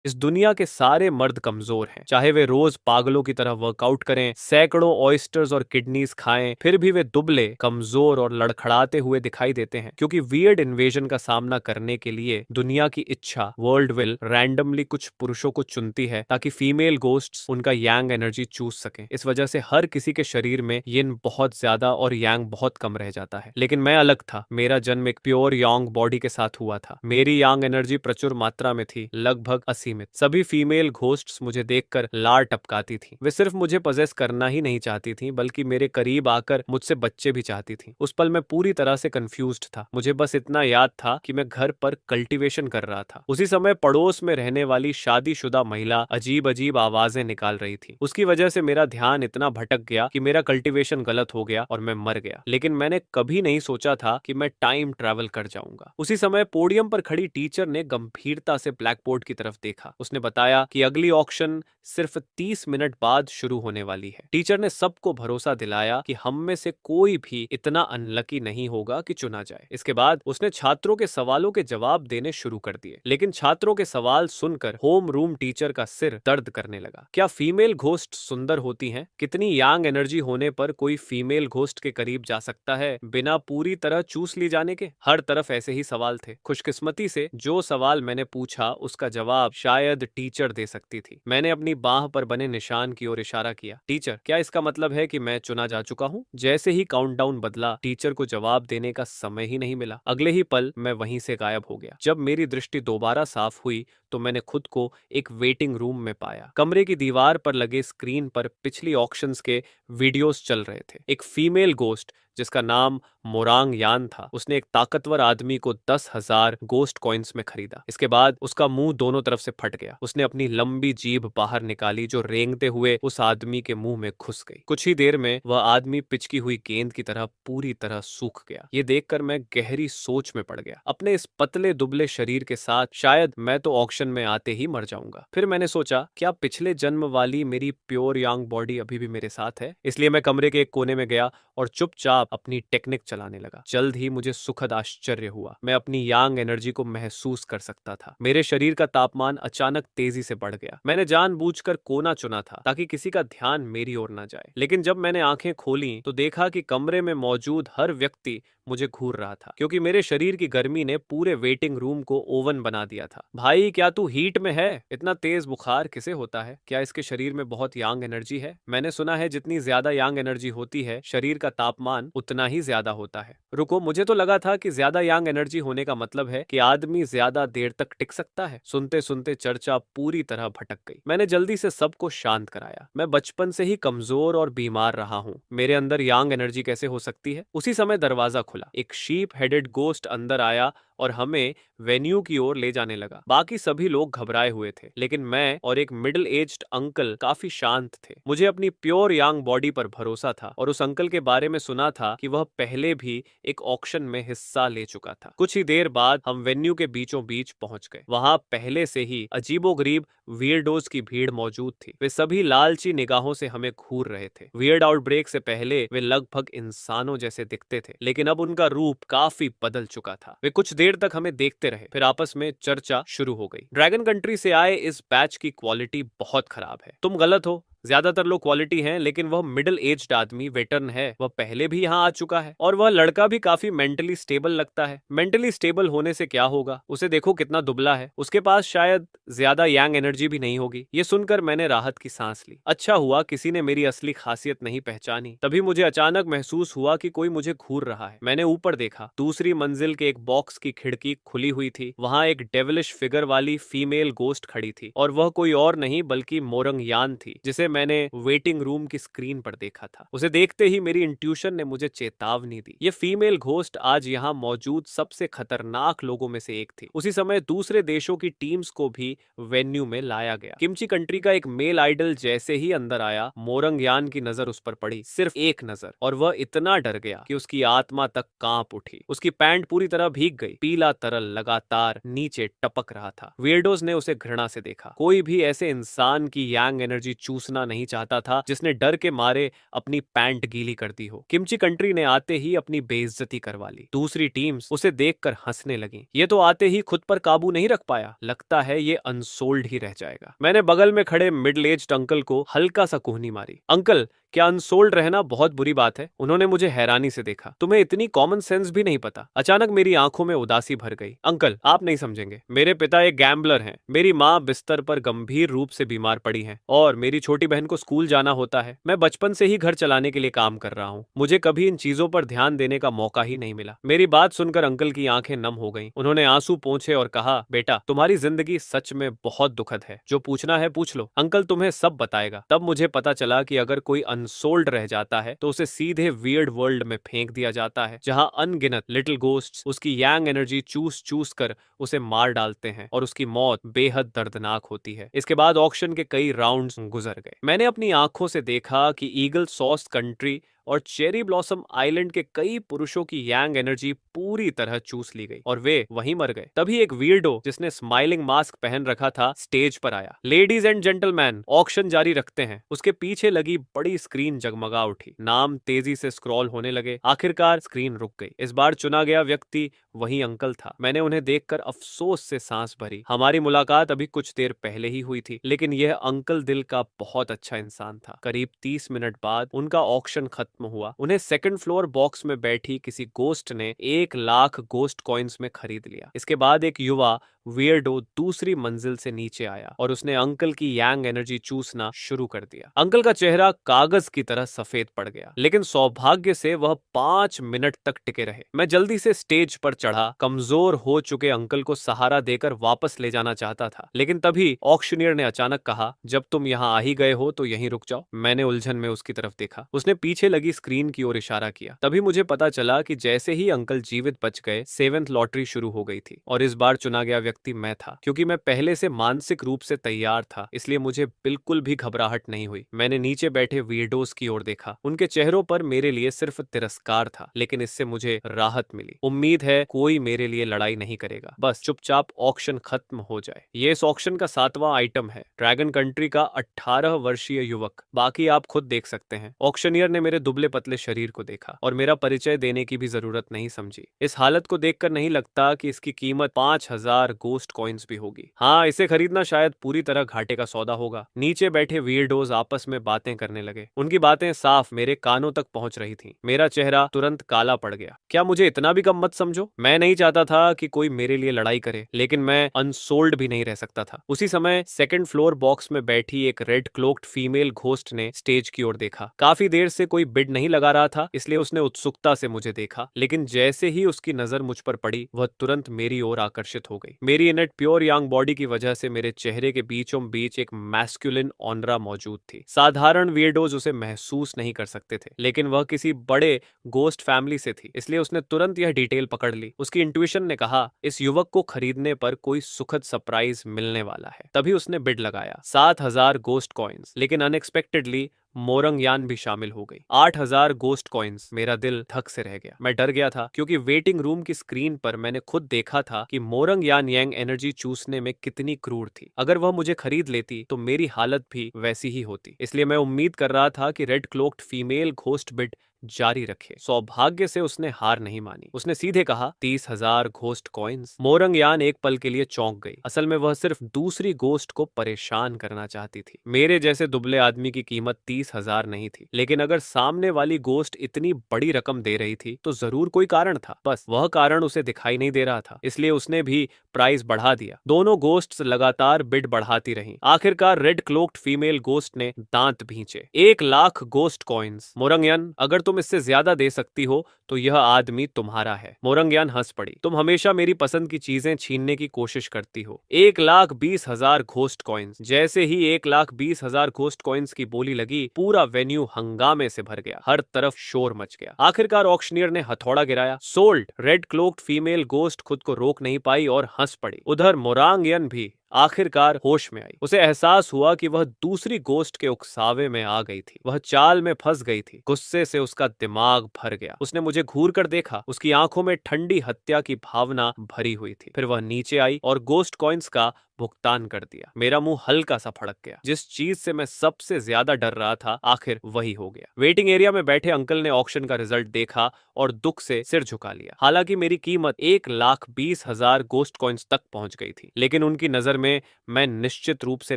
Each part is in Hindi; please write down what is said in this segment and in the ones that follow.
इस दुनिया के सारे मर्द कमजोर हैं, चाहे वे रोज पागलों की तरह वर्कआउट करें, सैकड़ों ऑयस्टर्स और किडनीज खाएं, फिर भी वे दुबले, कमजोर और लड़खड़ाते हुए दिखाई देते हैं, क्योंकि वियर्ड इन्वेजन का सामना करने के लिए दुनिया की इच्छा वर्ल्ड विल रैंडमली कुछ पुरुषों को चुनती है ताकि फीमेल गोस्ट्स उनका यांग एनर्जी चूस सकें। इस वजह से हर किसी के शरीर में यिन बहुत ज्यादा और यांग बहुत कम रह जाता है। लेकिन मैं अलग था। मेरा जन्म एक प्योर यांग बॉडी के साथ हुआ था। मेरी यांग एनर्जी प्रचुर मात्रा में थी, लगभग असीमित। सभी फीमेल घोस्ट्स मुझे देखकर लार टपकाती थी। वे सिर्फ मुझे पजेस करना ही नहीं चाहती थी, बल्कि मेरे करीब आकर मुझसे बच्चे भी चाहती थी। उस पल मैं पूरी तरह से कंफ्यूज्ड था। मुझे बस इतना याद था कि मैं घर पर कल्टीवेशन कर रहा था। उसी समय पड़ोस में रहने वाली शादीशुदा महिला अजीब अजीब आवाजें निकाल रही थी। उसकी वजह से मेरा ध्यान इतना भटक गया कि मेरा कल्टीवेशन गलत हो गया और मैं मर गया। लेकिन मैंने कभी नहीं सोचा था कि मैं टाइम ट्रैवल कर जाऊंगा। उसी समय पोडियम पर खड़ी टीचर ने गंभीरता से ब्लैक बोर्ड की तरफ देखा। उसने बताया कि अगली ऑक्शन सिर्फ 30 मिनट बाद शुरू होने वाली है। टीचर ने सबको भरोसा दिलाया कि हम में से कोई भी इतना अनलकी नहीं होगा कि चुना जाए। इसके बाद उसने छात्रों के सवालों के जवाब देने शुरू कर दिए। लेकिन छात्रों के सवाल सुनकर होम रूम टीचर का सिर दर्द करने लगा। क्या फीमेल घोस्ट सुंदर होती हैं? कितनी यांग एनर्जी होने पर कोई फीमेल घोस्ट के करीब जा सकता है बिना पूरी तरह चूस ली जाने के? हर तरफ ऐसे ही सवाल थे। खुशकिस्मती से जो सवाल मैंने पूछा उसका जवाब शायद टीचर दे सकती थी। मैंने अपनी बाह पर बने निशान की ओर इशारा किया। टीचर, क्या इसका मतलब है कि मैं चुना जा चुका हूँ? जैसे ही काउंटडाउन बदला, टीचर को जवाब देने का समय ही नहीं मिला। अगले ही पल मैं वहीं से गायब हो गया। जब मेरी दृष्टि दोबारा साफ हुई तो मैंने खुद को एक वेटिंग रूम में पाया। कमरे की दीवार पर लगे स्क्रीन पर पिछली ऑक्शंस के वीडियोस चल रहे थे। एक फीमेल गोस्ट जिसका नाम मोरांग यान था, उसने एक ताकतवर आदमी को 10,000 गोस्ट कॉइन्स में खरीदा। इसके बाद उसका मुंह दोनों तरफ से फट गया। उसने अपनी लंबी जीभ बाहर निकाली जो रेंगते हुए उस आदमी के मुंह में घुस गई। कुछ ही देर में वह आदमी पिचकी हुई गेंद की तरह पूरी तरह सूख गया। ये देखकर मैं गहरी सोच में पड़ गया। अपने इस पतले दुबले शरीर के साथ शायद मैं तो ऑक्शन में आते ही मर जाऊंगा। फिर मैंने सोचा, क्या पिछले जन्म वाली मेरी प्योर यांग बॉडी अभी भी मेरे साथ है? इसलिए मैं कमरे के एक कोने में गया और चुपचाप अपनी टेक्निक चलाने लगा। जल्द ही मुझे सुखद आश्चर्य हुआ। मैं अपनी यांग एनर्जी को महसूस कर सकता था। मेरे शरीर का तापमान अचानक तेजी से बढ़ गया। मैंने जानबूझकर कोना चुना था ताकि किसी का ध्यान मेरी ओर न जाए। लेकिन जब मैंने आंखें खोली तो देखा कि कमरे में मौजूद हर व्यक्ति मुझे घूर रहा था, क्योंकि मेरे शरीर की गर्मी ने पूरे वेटिंग रूम को ओवन बना दिया था। भाई, क्या तू हीट में है? इतना तेज बुखार किसे होता है? क्या इसके शरीर में बहुत यांग एनर्जी है? मैंने सुना है जितनी ज्यादा यांग एनर्जी होती है, शरीर का तापमान उतना ही ज्यादा होता है। रुको, मुझे तो लगा था कि ज्यादा यांग एनर्जी होने का मतलब है कि आदमी ज्यादा देर तक टिक सकता है। सुनते सुनते चर्चा पूरी तरह भटक गई। मैंने जल्दी से सबको शांत कराया। मैं बचपन से ही कमजोर और बीमार रहा हूँ। मेरे अंदर यांग एनर्जी कैसे हो सकती है? उसी समय दरवाजा खुला। एक शीप हेडेड गोस्ट अंदर आया और हमें वेन्यू की ओर ले जाने लगा। बाकी सभी लोग घबराए हुए थे, लेकिन मैं और एक मिडिल एज्ड अंकल काफी शांत थे। मुझे अपनी प्योर यांग बॉडी पर भरोसा था और उस अंकल के बारे में सुना था कि वह पहले भी एक ऑक्शन में हिस्सा ले चुका था। कुछ ही देर बाद हम वेन्यू के बीचों बीच पहुंच गए। वहां पहले से ही अजीबोगरीब वियर्डोज की भीड़ मौजूद थी। वे सभी लालची निगाहों से हमें घूर रहे थे। वियर्ड आउटब्रेक से पहले वे लगभग इंसानों जैसे दिखते थे, लेकिन अब उनका रूप काफी बदल चुका था। वे कुछ देर तक हमें देखते रहे, फिर आपस में चर्चा शुरू हो गई। ड्रैगन कंट्री से आए इस बैच की क्वालिटी बहुत खराब है। तुम गलत हो। ज्यादातर लोग क्वालिटी हैं, लेकिन वह मिडिल एज्ड आदमी वेटरन है। वह पहले भी यहाँ आ चुका है और वह लड़का भी काफी मेंटली स्टेबल लगता है। मेंटली स्टेबल होने से क्या होगा? उसे देखो कितना दुबला है। उसके पास शायद ज्यादा यांग एनर्जी भी नहीं होगी। ये सुनकर मैंने राहत की सांस ली। अच्छा हुआ किसी ने मेरी असली खासियत नहीं पहचानी। तभी मुझे अचानक महसूस हुआ कि कोई मुझे घूर रहा है। मैंने ऊपर देखा। दूसरी मंजिल के एक बॉक्स की खिड़की खुली हुई थी। वहां एक डेविलिश फिगर वाली फीमेल गोस्ट खड़ी थी और वह कोई और नहीं बल्कि मोरंग यान थी, जिसे मैंने वेटिंग रूम की स्क्रीन पर देखा था। उसे देखते ही मेरी इंट्यूशन ने मुझे चेतावनी दी। ये फीमेल घोस्ट आज यहाँ मौजूद सबसे खतरनाक लोगों में से एक थी। उसी समय दूसरे देशों की टीम्स को भी वेन्यू में लाया गया। किमची कंट्री का एक मेल आइडल जैसे ही अंदर आया, मोरंग यान की नजर उस पर पड़ी। सिर्फ एक नजर, और वह इतना डर गया कि उसकी आत्मा तक कांप उठी। उसकी पैंट पूरी तरह भीग गई। पीला तरल लगातार नीचे टपक रहा था। वियर्डोज ने उसे घृणा से देखा। कोई भी ऐसे इंसान की यांग एनर्जी चूसना सुनना नहीं चाहता था जिसने डर के मारे अपनी पैंट गीली कर दी हो। किमची कंट्री ने आते ही अपनी बेइज्जती करवा ली। दूसरी टीम्स उसे देखकर हंसने लगी। ये तो आते ही खुद पर काबू नहीं रख पाया, लगता है ये अनसोल्ड ही रह जाएगा। मैंने बगल में खड़े मिडिल एज्ड अंकल को हल्का सा कुहनी मारी। अंकल, क्या अनसोल्ड रहना बहुत बुरी बात है? उन्होंने मुझे हैरानी से देखा। तुम्हें इतनी कॉमन सेंस भी नहीं पता? अचानक मेरी आंखों में उदासी भर गई। अंकल, आप नहीं समझेंगे। मेरे पिता एक गैम्बलर हैं, मेरी माँ बिस्तर पर गंभीर रूप से बीमार पड़ी हैं और मेरी छोटी बहन को स्कूल जाना होता है। मैं बचपन से ही घर चलाने के लिए काम कर रहा हूँ। मुझे कभी इन चीजों पर ध्यान देने का मौका ही नहीं मिला। मेरी बात सुनकर अंकल की आंखें नम हो गईं। उन्होंने आंसू पोंछे और कहा, बेटा, तुम्हारी जिंदगी सच में बहुत दुखद है। जो पूछना है पूछ लो, अंकल तुम्हें सब बताएगा। तब मुझे पता चला कि अगर कोई अनसोल्ड रह जाता है तो उसे सीधे वियर्ड वर्ल्ड में फेंक दिया जाता है, जहां अनगिनत लिटिल गोस्ट्स उसकी यांग एनर्जी चूस चूस कर उसे मार डालते हैं और उसकी मौत बेहद दर्दनाक होती है। इसके बाद ऑक्शन के कई राउंड्स गुजर गए। मैंने अपनी आंखों से देखा कि ईगल सॉस कंट्री और चेरी ब्लॉसम आइलैंड के कई पुरुषों की यांग एनर्जी पूरी तरह चूस ली गई और वे वहीं मर गए। तभी एक वीरडो जिसने स्माइलिंग मास्क पहन रखा था स्टेज पर आया। लेडीज एंड जेंटलमैन, ऑक्शन जारी रखते हैं। उसके पीछे लगी बड़ी स्क्रीन जगमगा उठी। नाम तेजी से स्क्रॉल होने लगे। आखिरकार स्क्रीन रुक गई। इस बार चुना गया व्यक्ति वही अंकल था। मैंने उन्हें देखकर अफसोस से सांस भरी। हमारी मुलाकात अभी कुछ देर पहले ही हुई थी, लेकिन यह अंकल दिल का बहुत अच्छा इंसान था। करीब 30 मिनट बाद उनका ऑक्शन खत्म हुआ। उन्हें सेकंड फ्लोर बॉक्स में बैठी किसी गोस्ट ने 1 लाख गोस्ट कॉइन्स में खरीद लिया। इसके बाद एक युवा वियर्डो दूसरी मंजिल से नीचे आया और उसने अंकल की यांग एनर्जी चूसना शुरू कर दिया। अंकल का चेहरा कागज की तरह सफेद पड़ गया, लेकिन सौभाग्य से वह 5 मिनट तक टिके रहे। मैं जल्दी से स्टेज पर चढ़ा। कमजोर हो चुके अंकल को सहारा देकर वापस ले जाना चाहता था, लेकिन तभी ऑक्शनियर ने अचानक कहा, जब तुम यहाँ आ ही गए हो तो यहीं रुक जाओ। मैंने उलझन में उसकी तरफ देखा। उसने पीछे लगी स्क्रीन की ओर इशारा किया। तभी मुझे पता चला कि जैसे ही अंकल जीवित बच गए, 7th लॉटरी शुरू हो गई थी और इस बार चुना गया व्यक्ति मैं था। क्योंकि मैं पहले से मानसिक रूप से तैयार था, इसलिए मुझे बिल्कुल भी घबराहट नहीं हुई। मैंने नीचे बैठे वीरडोस की ओर देखा। उनके चेहरों पर मेरे लिए सिर्फ तिरस्कार था, लेकिन इससे मुझे राहत मिली। उम्मीद है कोई मेरे लिए लड़ाई नहीं करेगा, बस चुपचाप ऑक्शन खत्म हो जाए। ये इस ऑक्शन का 7वां आइटम है। ड्रैगन कंट्री का 18 वर्षीय युवक। बाकी आप खुद देख सकते हैं। ऑक्शनियर ने मेरे दुबले पतले शरीर को देखा और मेरा परिचय देने की भी जरूरत नहीं समझी। इस हालत को देखकर नहीं लगता कि इसकी कीमत 5000 गोस्ट कॉइन्स भी होगी। हाँ, इसे खरीदना शायद पूरी तरह घाटे का सौदा होगा। नीचे बैठे वियर्डोज आपस में बातें करने लगे। उनकी बातें साफ मेरे कानों तक पहुंच रही थीं। मेरा चेहरा तुरंत काला पड़ गया। क्या मुझे इतना भी कम मत समझो? मैं नहीं चाहता था कि कोई मेरे लिए लड़ाई करे, लेकिन मैं अनसोल्ड भी नहीं रह सकता था। उसी समय सेकंड फ्लोर बॉक्स में बैठी एक रेड क्लोक्ड फीमेल घोस्ट ने स्टेज की ओर देखा। काफी देर से कोई बिड नहीं लगा रहा था, इसलिए उसने उत्सुकता से मुझे देखा, लेकिन जैसे ही उसकी नजर मुझ पर पड़ी, वह तुरंत मेरी ओर आकर्षित हो गई। मेरी इनेट प्योर यंग बॉडी की वजह से मेरे चेहरे के बीचों बीच एक मैस्कुलिन ऑनरा मौजूद थी। साधारण वियर्डोज उसे महसूस नहीं कर सकते थे, लेकिन वह किसी बड़े गोस्ट फैमिली से थी, इसलिए उसने तुरंत यह डिटेल पकड़ ली। उसकी इंट्यूशन ने कहा, इस युवक को खरीदने पर कोई सुखद सरप्राइज मिलने वाला है। तभी उसने बिड लगाया 7000 गोस्ट कॉइन्स, लेकिन अनएक्सपेक्टेडली मोरंगयान भी शामिल हो गई। 8000 गोस्ट कॉइन्स। मेरा दिल धक से रह गया। मैं डर गया था, क्योंकि वेटिंग रूम की स्क्रीन पर मैंने खुद देखा था कि मोरंगयान यांग एनर्जी चूसने में कितनी क्रूर थी। अगर वह मुझे खरीद लेती तो मेरी हालत भी वैसी ही होती। इसलिए मैं उम्मीद कर रहा था कि red cloaked female ghost bid जारी रखे। सौभाग्य से उसने हार नहीं मानी। उसने सीधे कहा, 30,000 घोस्ट कॉइन्स। मोरंगयान एक पल के लिए चौंक गई। असल में वह सिर्फ दूसरी गोस्ट को परेशान करना चाहती थी। मेरे जैसे दुबले आदमी की कीमत 30,000 नहीं थी, लेकिन अगर सामने वाली गोस्ट इतनी बड़ी रकम दे रही थी तो जरूर कोई कारण था। बस वह कारण उसे दिखाई नहीं दे रहा था, इसलिए उसने भी प्राइस बढ़ा दिया। दोनों गोस्ट्स लगातार बिड बढ़ाती रहीं। आखिरकार रेड क्लोक्ड फीमेल गोस्ट ने दांत भींचे। 1 लाख गोस्ट कॉइन्स। मोरंगयान, अगर तुम इससे ज्यादा दे सकती हो तो यह आदमी तुम्हारा है। मोरंगयान हंस पड़ी। तुम हमेशा मेरी पसंद की चीजें छीनने की कोशिश करती हो। 1,20,000 घोस्ट कॉइन्स। जैसे ही 1,20,000 घोस्ट कॉइन्स की बोली लगी, पूरा वेन्यू हंगामे से भर गया। हर तरफ शोर मच गया। आखिरकार ऑक्शनियर ने हथौड़ा गिराया। Sold. Red cloaked female ghost खुद को रोक नहीं पाई और हंस पड़ी। उधर मोरंगयान भी आखिरकार होश में आई। उसे एहसास हुआ कि वह दूसरी गोस्ट के उकसावे में आ गई थी। वह चाल में फंस गई थी। गुस्से से उसका दिमाग भर गया। उसने मुझे घूर कर देखा। उसकी आंखों में ठंडी हत्या की भावना भरी हुई थी। फिर वह नीचे आई और गोस्ट कॉइन्स का भुगतान कर दिया। मेरा मुंह हल्का सा फड़क गया। जिस चीज से मैं सबसे ज्यादा डर रहा था आखिर वही हो गया। वेटिंग एरिया में बैठे अंकल ने ऑक्शन का रिजल्ट देखा और दुख से सिर झुका लिया। हालांकि मेरी कीमत 1,20,000 गोस्ट कॉइन्स तक पहुंच गई थी, लेकिन उनकी नजर में मैं निश्चित रूप से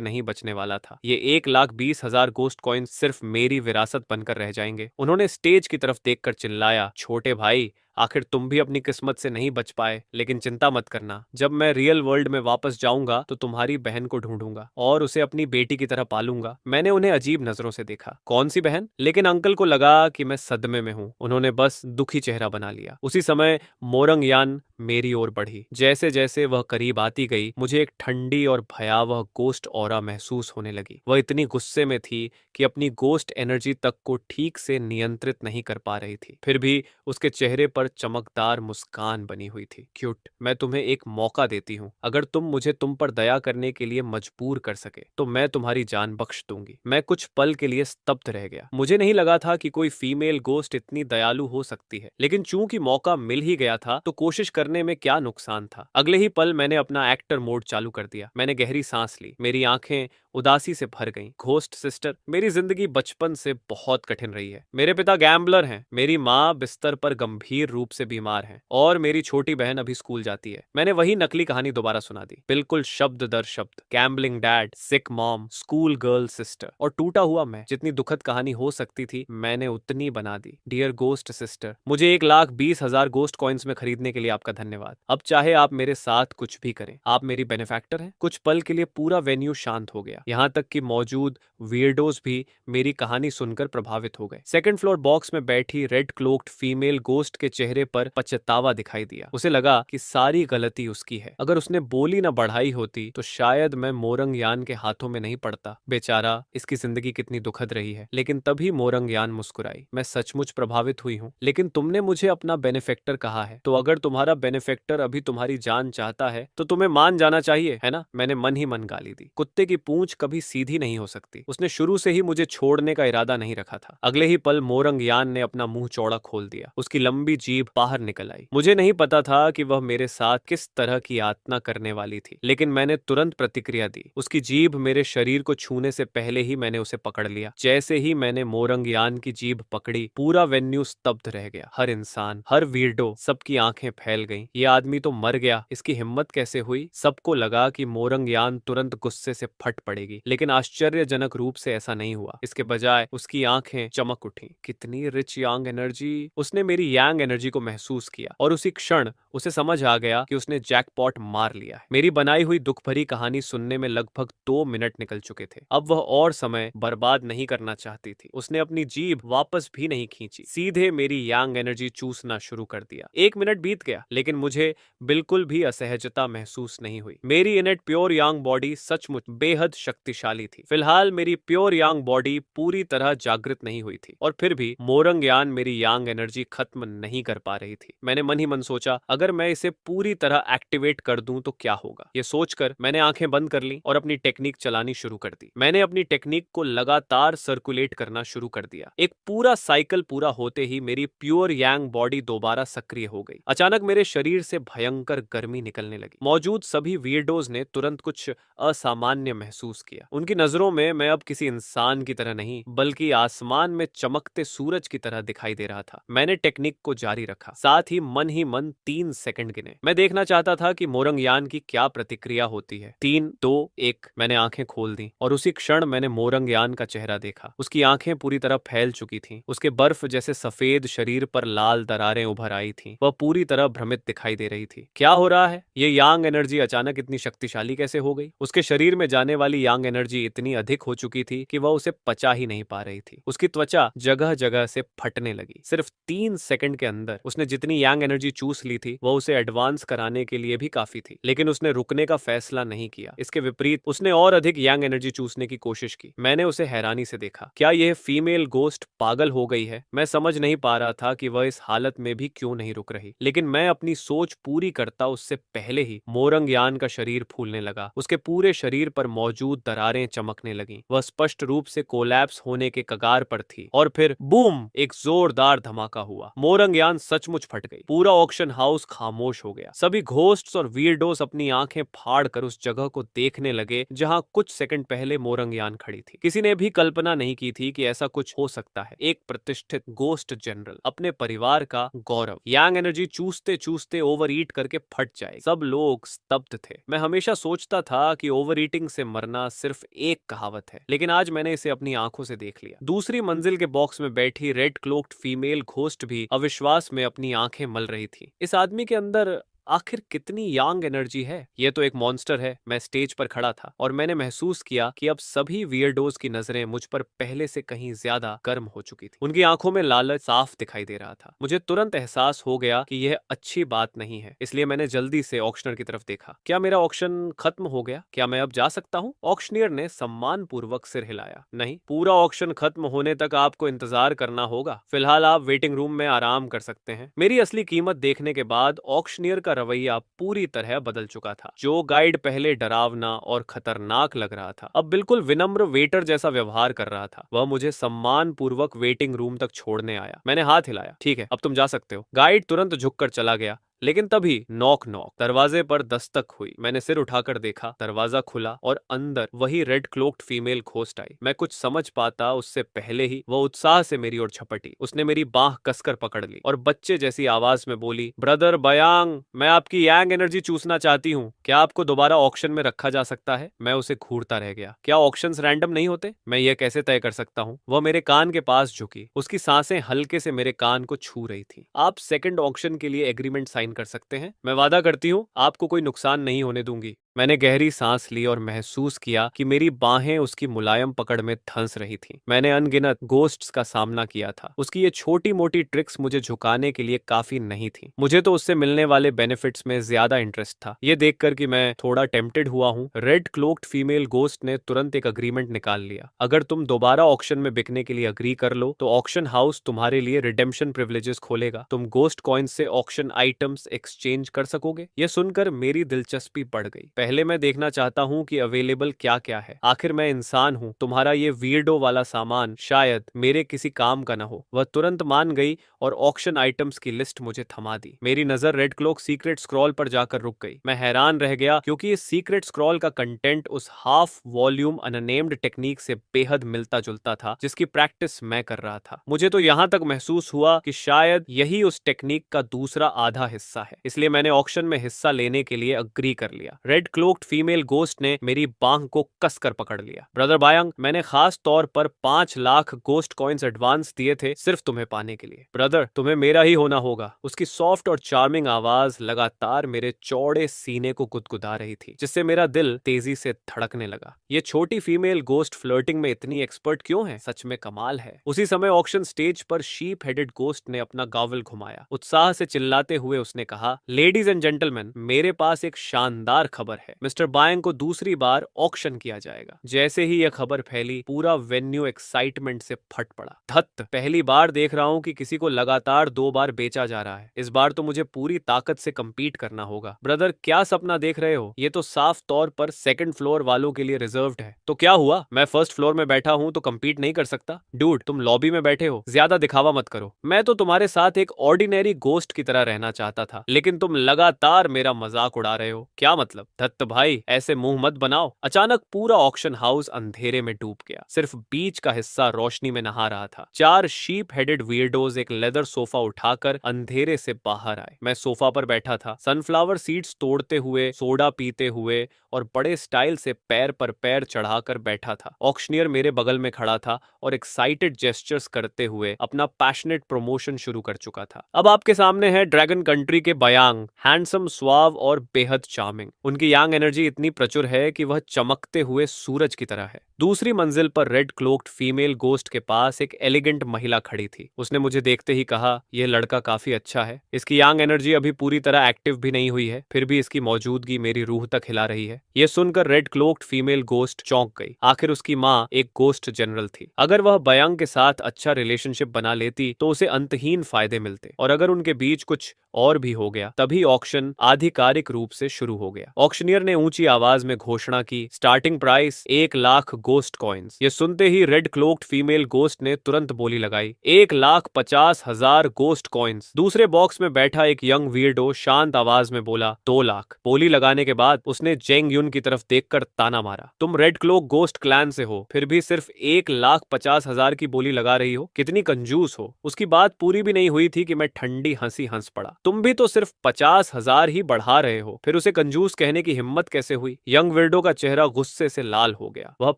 नहीं बचने वाला था। ये 1,20,000 गोस्ट कॉइन्स सिर्फ मेरी विरासत बनकर रह जाएंगे। उन्होंने स्टेज की तरफ देखकर चिल्लाया, छोटे भाई, आखिर तुम भी अपनी किस्मत से नहीं बच पाए, लेकिन चिंता मत करना, जब मैं रियल वर्ल्ड में वापस जाऊंगा तो तुम्हारी बहन को ढूंढूंगा और उसे अपनी बेटी की तरह पालूंगा। मैंने उन्हें अजीब नजरों से देखा। कौन सी बहन? लेकिन अंकल को लगा कि मैं सदमे में हूं। उन्होंने बस दुखी चेहरा बना लिया। उसी समय मोरंग यान मेरी ओर बढ़ी। जैसे जैसे वह करीब आती गई, मुझे एक ठंडी और भयावह गोस्ट ऑरा महसूस होने लगी। वह इतनी गुस्से में थी कि अपनी गोस्ट एनर्जी तक को ठीक से नियंत्रित नहीं कर पा रही थी। फिर भी उसके चेहरे पर चमकदार मुस्कान बनी हुई थी। क्यूट, मैं तुम्हें एक मौका देती हूँ। अगर तुम मुझे तुम पर दया करने के लिए मजबूर कर सके तो मैं तुम्हारी जान बख्श दूंगी। मैं कुछ पल के लिए स्तब्ध रह गया। मुझे नहीं लगा था कि कोई फीमेल गोस्ट इतनी दयालु हो सकती है, लेकिन चूंकि मौका मिल ही गया था तो कोशिश करने में क्या नुकसान था। अगले ही पल मैंने अपना एक्टर मोड चालू कर दिया। मैंने गहरी सांस ली। मेरी आंखें उदासी से भर गईं। घोस्ट सिस्टर, मेरी जिंदगी बचपन से बहुत कठिन रही है। मेरे पिता गैम्बलर हैं, मेरी माँ बिस्तर पर गंभीर रूप से बीमार है और मेरी छोटी बहन अभी स्कूल जाती है। मैंने वही नकली कहानी दोबारा सुना दी, बिल्कुल शब्द दर शब्द। गैम्बलिंग डैड, सिक मॉम, स्कूल गर्ल सिस्टर और टूटा हुआ मैं। जितनी दुखद कहानी हो सकती थी मैंने उतनी बना दी। डियर गोस्ट सिस्टर, मुझे 1,20,000 गोस्ट कॉइन्स में खरीदने के लिए आपका धन्यवाद। अब चाहे आप मेरे साथ कुछ भी करें, आप मेरी बेनिफैक्टर हैं। कुछ पल के लिए पूरा वेन्यू शांत हो गया। यहाँ तक कि मौजूद वियर्डोज भी मेरी कहानी सुनकर प्रभावित हो गए। सेकंड फ्लोर बॉक्स में बैठी रेड क्लोक्ड फीमेल गोस्ट के चेहरे पर पछतावा दिखाई दिया। उसे लगा कि सारी गलती उसकी है। अगर उसने बोली न बढ़ाई होती तो शायद मैं मोरंग यान के हाथों में नहीं पड़ता। बेचारा, इसकी जिंदगी कितनी दुखद रही है। लेकिन तभी मोरंग यान मुस्कुराई। मैं सचमुच प्रभावित हुई हूँ, लेकिन तुमने मुझे अपना बेनिफेक्टर कहा है, तो अगर तुम्हारा बेनिफेक्टर अभी तुम्हारी जान चाहता है तो तुम्हें मान जाना चाहिए, है ना? मैंने मन ही मन गाली दी। कुत्ते की पूंछ कभी सीधी नहीं हो सकती। उसने शुरू से ही मुझे छोड़ने का इरादा नहीं रखा था। अगले ही पल मोरंग यान ने अपना मुंह चौड़ा खोल दिया। उसकी लंबी जीभ बाहर निकल आई। मुझे नहीं पता था कि वह मेरे साथ किस तरह की यातना करने वाली थी, लेकिन मैंने तुरंत प्रतिक्रिया दी। उसकी जीभ मेरे शरीर को छूने से पहले ही मैंने उसे पकड़ लिया। जैसे ही मैंने मोरंग यान की जीभ पकड़ी, पूरा वेन्यू स्तब्ध रह गया। हर इंसान, हर वीरडो, सबकी आंखें फैल गईं। ये आदमी तो मर गया, इसकी हिम्मत कैसे हुई? सबको लगा कि मोरंग यान तुरंत गुस्से से फट पड़ेगी, लेकिन आश्चर्यजनक रूप से ऐसा नहीं हुआ। इसके बजाय उसकी आंखें चमक उठी। कितनी रिच यांग एनर्जी! उसने मेरी यांग एनर्जी को महसूस किया और उसी क्षण उसे समझ आ गया कि उसने जैकपॉट मार लिया है। मेरी बनाई हुई दुख भरी कहानी सुनने में लगभग 2 मिनट निकल चुके थे। अब वह और समय बर्बाद नहीं करना चाहती थी। उसने अपनी जीभ वापस भी नहीं खींची, सीधे मेरी यांग एनर्जी चूसना शुरू कर दिया। 1 मिनट बीत गया, लेकिन मुझे बिल्कुल भी असहजता महसूस नहीं हुई। मेरी इनेट प्योर यांग बॉडी सचमुच बेहद शक्तिशाली थी। फिलहाल मेरी प्योर यांग बॉडी पूरी तरह जागृत नहीं हुई थी और फिर भी मोरंग यान मेरी यांग एनर्जी खत्म नहीं कर पा रही थी। मैंने मन ही मन सोचा, अगर मैं इसे पूरी तरह एक्टिवेट कर दूं तो क्या होगा। ये सोचकर मैंने आंखें बंद कर ली और अपनी टेक्निक चलानी शुरू कर दी। मैंने अपनी टेक्निक को लगातार सर्कुलेट करना शुरू कर दिया। एक पूरा साइकिल पूरा होते ही मेरी प्योर यांग बॉडी दोबारा सक्रिय हो गई। अचानक मेरे शरीर से भयंकर गर्मी निकलने लगी। मौजूद सभी वियर्डोज ने तुरंत कुछ असामान्य महसूस किया। उनकी नजरों में मैं अब किसी इंसान की तरह नहीं, बल्कि आसमान में चमकते सूरज की तरह दिखाई दे रहा था। मैंने टेक्निक को जारी रखा, साथ ही मन 3 सेकंड गिने। मैं देखना चाहता था कि मोरंग यान की क्या प्रतिक्रिया होती है। 3, 2, 1। मैंने आंखें खोल दी और उसी क्षण मैंने मोरंग यान का चेहरा देखा। उसकी आंखें पूरी तरह फैल चुकी थीं। उसके बर्फ जैसे सफेद शरीर पर लाल दरारें उभर आई थीं। वह पूरी तरह भ्रमित दिखाई दे रही थी। क्या हो रहा है? ये यांग एनर्जी अचानक इतनी शक्तिशाली कैसे हो गई? उसके शरीर में जाने वाली यांग एनर्जी इतनी अधिक हो चुकी थी कि वह उसे पचा ही नहीं पा रही थी। उसकी त्वचा जगह जगह से फटने लगी। सिर्फ 3 सेकंड के अंदर उसने जितनी यांग एनर्जी चूस ली थी वह उसे एडवांस कराने के लिए भी काफी थी, लेकिन उसने रुकने का फैसला नहीं किया। इसके विपरीत उसने और अधिक यांग एनर्जी चूसने की कोशिश की। मैंने उसे हैरानी से देखा। क्या यह फीमेल गोस्ट पागल हो गई है? मैं समझ नहीं पा रहा था कि वह इस हालत में भी क्यों नहीं रुक रही, लेकिन मैं अपनी सोच पूरी करता उससे पहले ही मोरंग यान का शरीर फूलने लगा। उसके पूरे शरीर पर मौजूद मौजूद दरारें चमकने लगीं। वह स्पष्ट रूप से कोलैप्स होने के कगार पर थी। और फिर बूम, एक जोरदार धमाका हुआ। मोरंगयान सचमुच फट गई। पूरा ऑक्शन हाउस खामोश हो गया। सभी घोस्ट्स और वीरडोस अपनी आंखें फाड़कर उस जगह को देखने लगे जहां कुछ सेकंड पहले मोरंगयान खड़ी थी। किसी ने भी कल्पना नहीं की थी कि ऐसा कुछ हो सकता है। एक प्रतिष्ठित गोस्ट जनरल अपने परिवार का गौरव यांग एनर्जी चूसते चूसते ओवर ईट करके फट जाए। सब लोग स्तब्ध थे। मैं हमेशा सोचता था कि ओवर ईटिंग से मरना सिर्फ एक कहावत है, लेकिन आज मैंने इसे अपनी आंखों से देख लिया। दूसरी मंजिल के बॉक्स में बैठी रेड क्लोक्ड फीमेल घोस्ट भी अविश्वास में अपनी आंखें मल रही थी। इस आदमी के अंदर आखिर कितनी यांग एनर्जी है? ये तो एक मॉन्स्टर है। मैं स्टेज पर खड़ा था और मैंने महसूस किया कि अब सभी वियरडोज की नजरें मुझ पर पहले से कहीं ज्यादा गर्म हो चुकी थी। उनकी आंखों में लालच साफ दिखाई दे रहा था। मुझे तुरंत एहसास हो गया कि यह अच्छी बात नहीं है, इसलिए मैंने जल्दी से ऑक्शनर की तरफ देखा। क्या मेरा ऑक्शन खत्म हो गया? क्या मैं अब जा सकता हूँ? ऑक्शनियर ने सम्मान पूर्वक सिर हिलाया। नहीं, पूरा ऑक्शन खत्म होने तक आपको इंतजार करना होगा। फिलहाल आप वेटिंग रूम में आराम कर सकते हैं। मेरी असली कीमत देखने के बाद ऑक्शनियर का रवैया पूरी तरह बदल चुका था। जो गाइड पहले डरावना और खतरनाक लग रहा था, अब बिल्कुल विनम्र वेटर जैसा व्यवहार कर रहा था। वह मुझे सम्मान पूर्वक वेटिंग रूम तक छोड़ने आया। मैंने हाथ हिलाया। ठीक है, अब तुम जा सकते हो। गाइड तुरंत झुककर चला गया, लेकिन तभी नॉक नॉक, दरवाजे पर दस्तक हुई। मैंने सिर उठाकर देखा। दरवाजा खुला और अंदर वही रेड क्लोक्ड फीमेल घोस्ट आई। मैं कुछ समझ पाता उससे पहले ही वह उत्साह से मेरी ओर झपटी। उसने मेरी बांह कसकर पकड़ ली और बच्चे जैसी आवाज में बोली, ब्रदर बयांग, मैं आपकी यांग एनर्जी चूसना चाहती हूँ। क्या आपको दोबारा ऑक्शन में रखा जा सकता है? मैं उसे घूरता रह गया। क्या ऑक्शंस रैंडम नहीं होते? मैं यह कैसे तय कर सकता हूँ? वह मेरे कान के पास झुकी। उसकी सांसें हल्के से मेरे कान को छू रही थी। आप सेकंड ऑक्शन के लिए एग्रीमेंट साइन कर सकते हैं। मैं वादा करती हूँ आपको कोई नुकसान नहीं होने दूंगी। मैंने गहरी सांस ली और महसूस किया कि मेरी बाहें उसकी मुलायम पकड़ में धंस रही थीं। मैंने अनगिनत गोस्ट्स का सामना किया था। उसकी ये छोटी मोटी ट्रिक्स मुझे झुकाने के लिए काफी नहीं थी। मुझे तो उससे मिलने वाले बेनिफिट्स में ज्यादा इंटरेस्ट था। ये देखकर कि मैं थोड़ा टेम्प्टेड हुआ हूँ, रेड क्लोक्ड फीमेल गोस्ट ने तुरंत एक अग्रीमेंट निकाल लिया। अगर तुम दोबारा ऑक्शन में बिकने के लिए अग्री कर लो तो ऑक्शन हाउस तुम्हारे लिए रिडेम्पशन प्रिविलेजेस खोलेगा। तुम गोस्ट कॉइन से ऑक्शन आइटम्स एक्सचेंज कर सकोगे। यह सुनकर मेरी दिलचस्पी बढ़ गई। पहले मैं देखना चाहता हूँ कि अवेलेबल क्या क्या है। आखिर मैं इंसान हूँ। तुम्हारा ये वियर्डो वाला सामान शायद मेरे किसी काम का न हो। वह तुरंत मान गई और ऑक्शन आइटम्स की लिस्ट मुझे थमा दी। मेरी नजर रेड क्लोक सीक्रेट स्क्रॉल पर जाकर रुक गई। मैं हैरान रह गया क्योंकि इस सीक्रेट स्क्रॉल का कंटेंट उस हाफ वॉल्यूम अननेम्ड टेक्निक से बेहद मिलता जुलता था जिसकी प्रैक्टिस मैं कर रहा था। मुझे तो यहां तक महसूस हुआ कि शायद यही उस टेक्निक का दूसरा आधा हिस्सा है। इसलिए मैंने ऑक्शन में हिस्सा लेने के लिए अग्री कर लिया। रेड क्लोक्ड फीमेल गोस्ट ने मेरी बांह को कसकर पकड़ लिया। ब्रदर बायंग, मैंने खास तौर पर 5 लाख गोस्ट कॉइन्स एडवांस दिए थे सिर्फ तुम्हें पाने के लिए। ब्रदर, तुम्हें मेरा ही होना होगा। उसकी सॉफ्ट और चार्मिंग आवाज लगातार मेरे चौड़े सीने को गुदगुदा रही थी, जिससे मेरा दिल तेजी से धड़कने लगा। ये छोटी फीमेल गोस्ट फ्लर्टिंग में इतनी एक्सपर्ट क्यों है? सच में कमाल है। उसी समय ऑक्शन स्टेज पर शीप हेडेड गोस्ट ने अपना गावल घुमाया। उत्साह से चिल्लाते हुए उसने कहा, लेडीज एंड जेंटलमैन, मेरे पास एक शानदार खबर है। मिस्टर बायंग को दूसरी बार ऑक्शन किया जाएगा। जैसे ही यह खबर फैली, पूरा वेन्यू एक्साइटमेंट से फट पड़ा। धत्त, पहली बार देख रहा हूं कि किसी को लगातार 2 बार बेचा जा रहा है। इस बार तो मुझे पूरी ताकत से कंपीट करना होगा। ब्रदर, क्या सपना देख रहे हो? ये तो साफ तौर पर सेकंड फ्लोर वालों के लिए रिजर्व्ड है। तो क्या हुआ? मैं फर्स्ट फ्लोर में बैठा हूं तो कंपीट नहीं कर सकता? डूड, तुम लॉबी में बैठे हो, ज्यादा दिखावा मत करो। मैं तो तुम्हारे साथ एक ऑर्डिनरी गोस्ट की तरह रहना चाहता था, लेकिन तुम लगातार मेरा मजाक उड़ा रहे हो। क्या मतलब? धत्त भाई, ऐसे मुंह मत बनाओ। अचानक पूरा ऑक्शन हाउस अंधेरे में डूब गया। सिर्फ बीच का हिस्सा रोशनी में नहा रहा था। 4 शीप हेडेड वियर्डोज एक लेदर सोफा उठाकर अंधेरे से बाहर आए। मैं सोफा पर बैठा था, सनफ्लावर सीड्स तोड़ते हुए, सोडा पीते हुए और बड़े स्टाइल से पैर पर पैर चढ़ाकर बैठा था। ऑक्शनियर मेरे बगल में खड़ा था और एक्साइटेड जेस्चर्स करते हुए अपना पैशनेट प्रमोशन शुरू कर चुका था। अब आपके सामने है ड्रैगन कंट्री के बयांग, हैंडसम, स्वाव और बेहद चार्मिंग। उनकी यांग एनर्जी इतनी प्रचुर है कि वह चमकते हुए सूरज की तरह है। दूसरी मंजिल पर रेड क्लोक्ड फीमेल गोस्ट के पास एक एलिगेंट महिला खड़ी थी। उसने मुझे देखते ही कहा, यह लड़का काफी अच्छा है। इसकी यांग एनर्जी अभी पूरी तरह एक्टिव भी नहीं हुई है, फिर भी इसकी मौजूदगी मेरी रूह तक हिला रही है। यह सुनकर रेड क्लोक्ड फीमेल गोस्ट चौंक गई। आखिर उसकी माँ एक गोस्ट जनरल थी। अगर वह बयांग के साथ अच्छा रिलेशनशिप बना लेती तो उसे अंतहीन फायदे मिलते, और अगर उनके बीच कुछ और भी हो गया। तभी ऑक्शन आधिकारिक रूप से शुरू हो गया। ऑक्शनियर ने ऊंची आवाज में घोषणा की, starting price 1 lakh ghost coins. ये सुनते ही रेड क्लोक्ड फीमेल गोस्ट ने तुरंत बोली लगाई, 1,50,000 गोस्ट कॉइन्स। दूसरे बॉक्स में बैठा एक यंग वीरडो शांत आवाज में बोला, 2 लाख। बोली लगाने के बाद उसने जेंग यून की तरफ देखकर ताना मारा, तुम रेड क्लोक गोस्ट क्लैन से हो, फिर भी सिर्फ 1,50,000 की बोली लगा रही हो, कितनी कंजूस हो। उसकी बात पूरी भी नहीं हुई थी कि मैं ठंडी हंसी हंस पड़ा। तुम भी तो सिर्फ 50,000 ही बढ़ा रहे हो, फिर उसे कंजूस कहने की हिम्मत कैसे हुई। यंग विर्डो का चेहरा गुस्से से लाल हो गया। वह